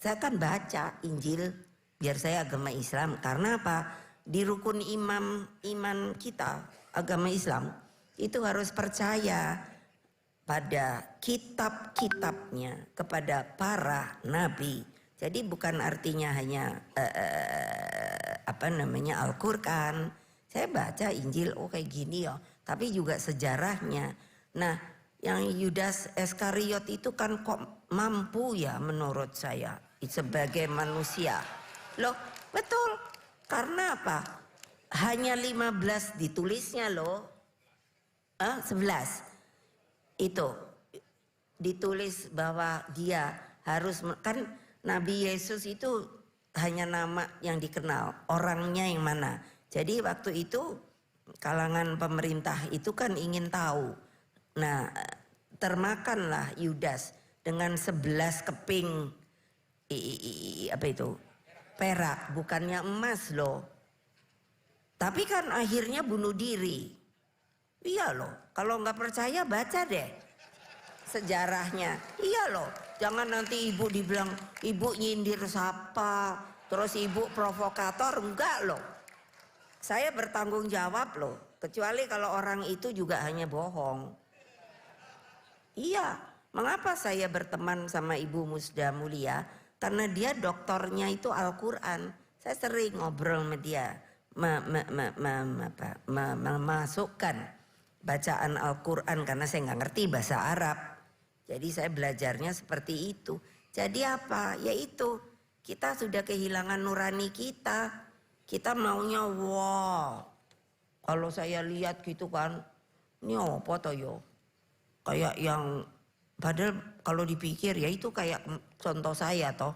Saya kan baca Injil biar saya agama Islam. Karena apa? Di rukun iman kita agama Islam itu harus percaya pada kitab-kitabnya, kepada para nabi. Jadi bukan artinya hanya Al-Qur'an. Saya baca Injil kayak gini ya, tapi juga sejarahnya. Nah, yang Yudas Iskariot itu kan kok mampu ya menurut saya sebagai manusia. Loh, betul. Karena apa? Hanya 15 ditulisnya loh. 11 itu ditulis bahwa dia harus, kan Nabi Yesus itu hanya nama yang dikenal, orangnya yang mana. Jadi waktu itu kalangan pemerintah itu kan ingin tahu. Nah termakanlah Yudas dengan 11 keping apa itu perak, bukannya emas loh. Tapi kan akhirnya bunuh diri. Iya loh, kalau nggak percaya baca deh sejarahnya. Iya loh, jangan nanti ibu dibilang ibu nyindir siapa, terus ibu provokator, enggak loh. Saya bertanggung jawab loh, kecuali kalau orang itu juga hanya bohong. Iya, mengapa saya berteman sama Ibu Musda Mulia? karena dia doktornya itu Al-Quran. Saya sering ngobrol sama dia, memasukkan bacaan Al-Quran karena saya nggak ngerti bahasa Arab. Jadi saya belajarnya seperti itu. Jadi apa? Yaitu kita sudah kehilangan nurani kita. Kita maunya wow. Kalau saya lihat gitu kan, ini apa toh yo? Kayak yang padahal kalau dipikir ya itu kayak contoh saya toh.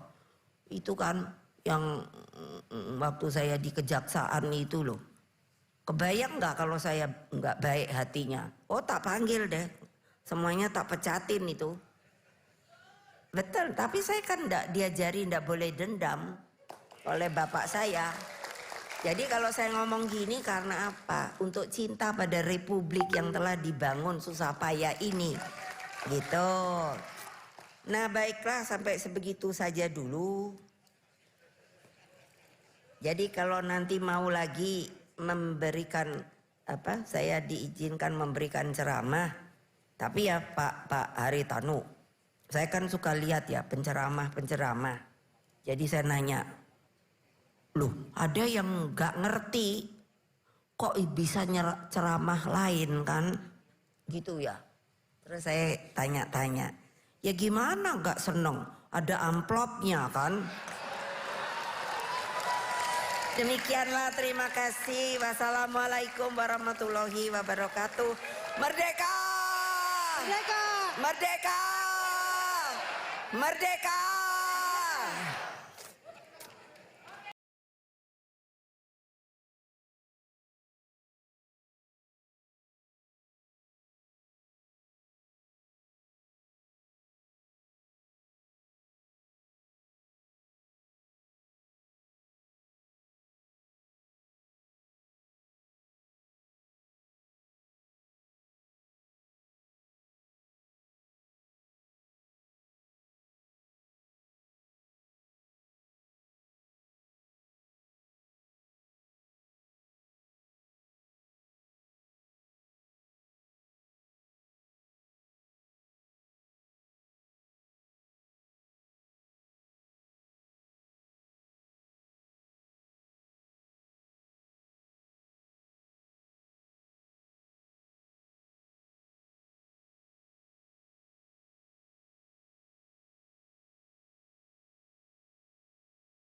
Itu kan yang waktu saya di kejaksaan itu loh. Kebayang nggak kalau saya nggak baik hatinya? Oh tak panggil deh. Semuanya tak pecatin itu. Betul, tapi saya kan nggak diajari nggak boleh dendam oleh bapak saya. Jadi kalau saya ngomong gini karena apa? Untuk cinta pada republik yang telah dibangun susah payah ini. Gitu. Nah baiklah sampai sebegitu saja dulu. Jadi kalau nanti mau lagi memberikan apa? Saya diizinkan memberikan ceramah. Tapi ya Pak Haritanu, saya kan suka lihat ya penceramah. Jadi saya nanya, loh ada yang nggak ngerti kok bisa ceramah lain kan gitu ya. Terus saya tanya-tanya, ya gimana nggak seneng, ada amplopnya kan. Demikianlah, terima kasih. Wassalamualaikum warahmatullahi wabarakatuh. Merdeka, merdeka, merdeka, merdeka.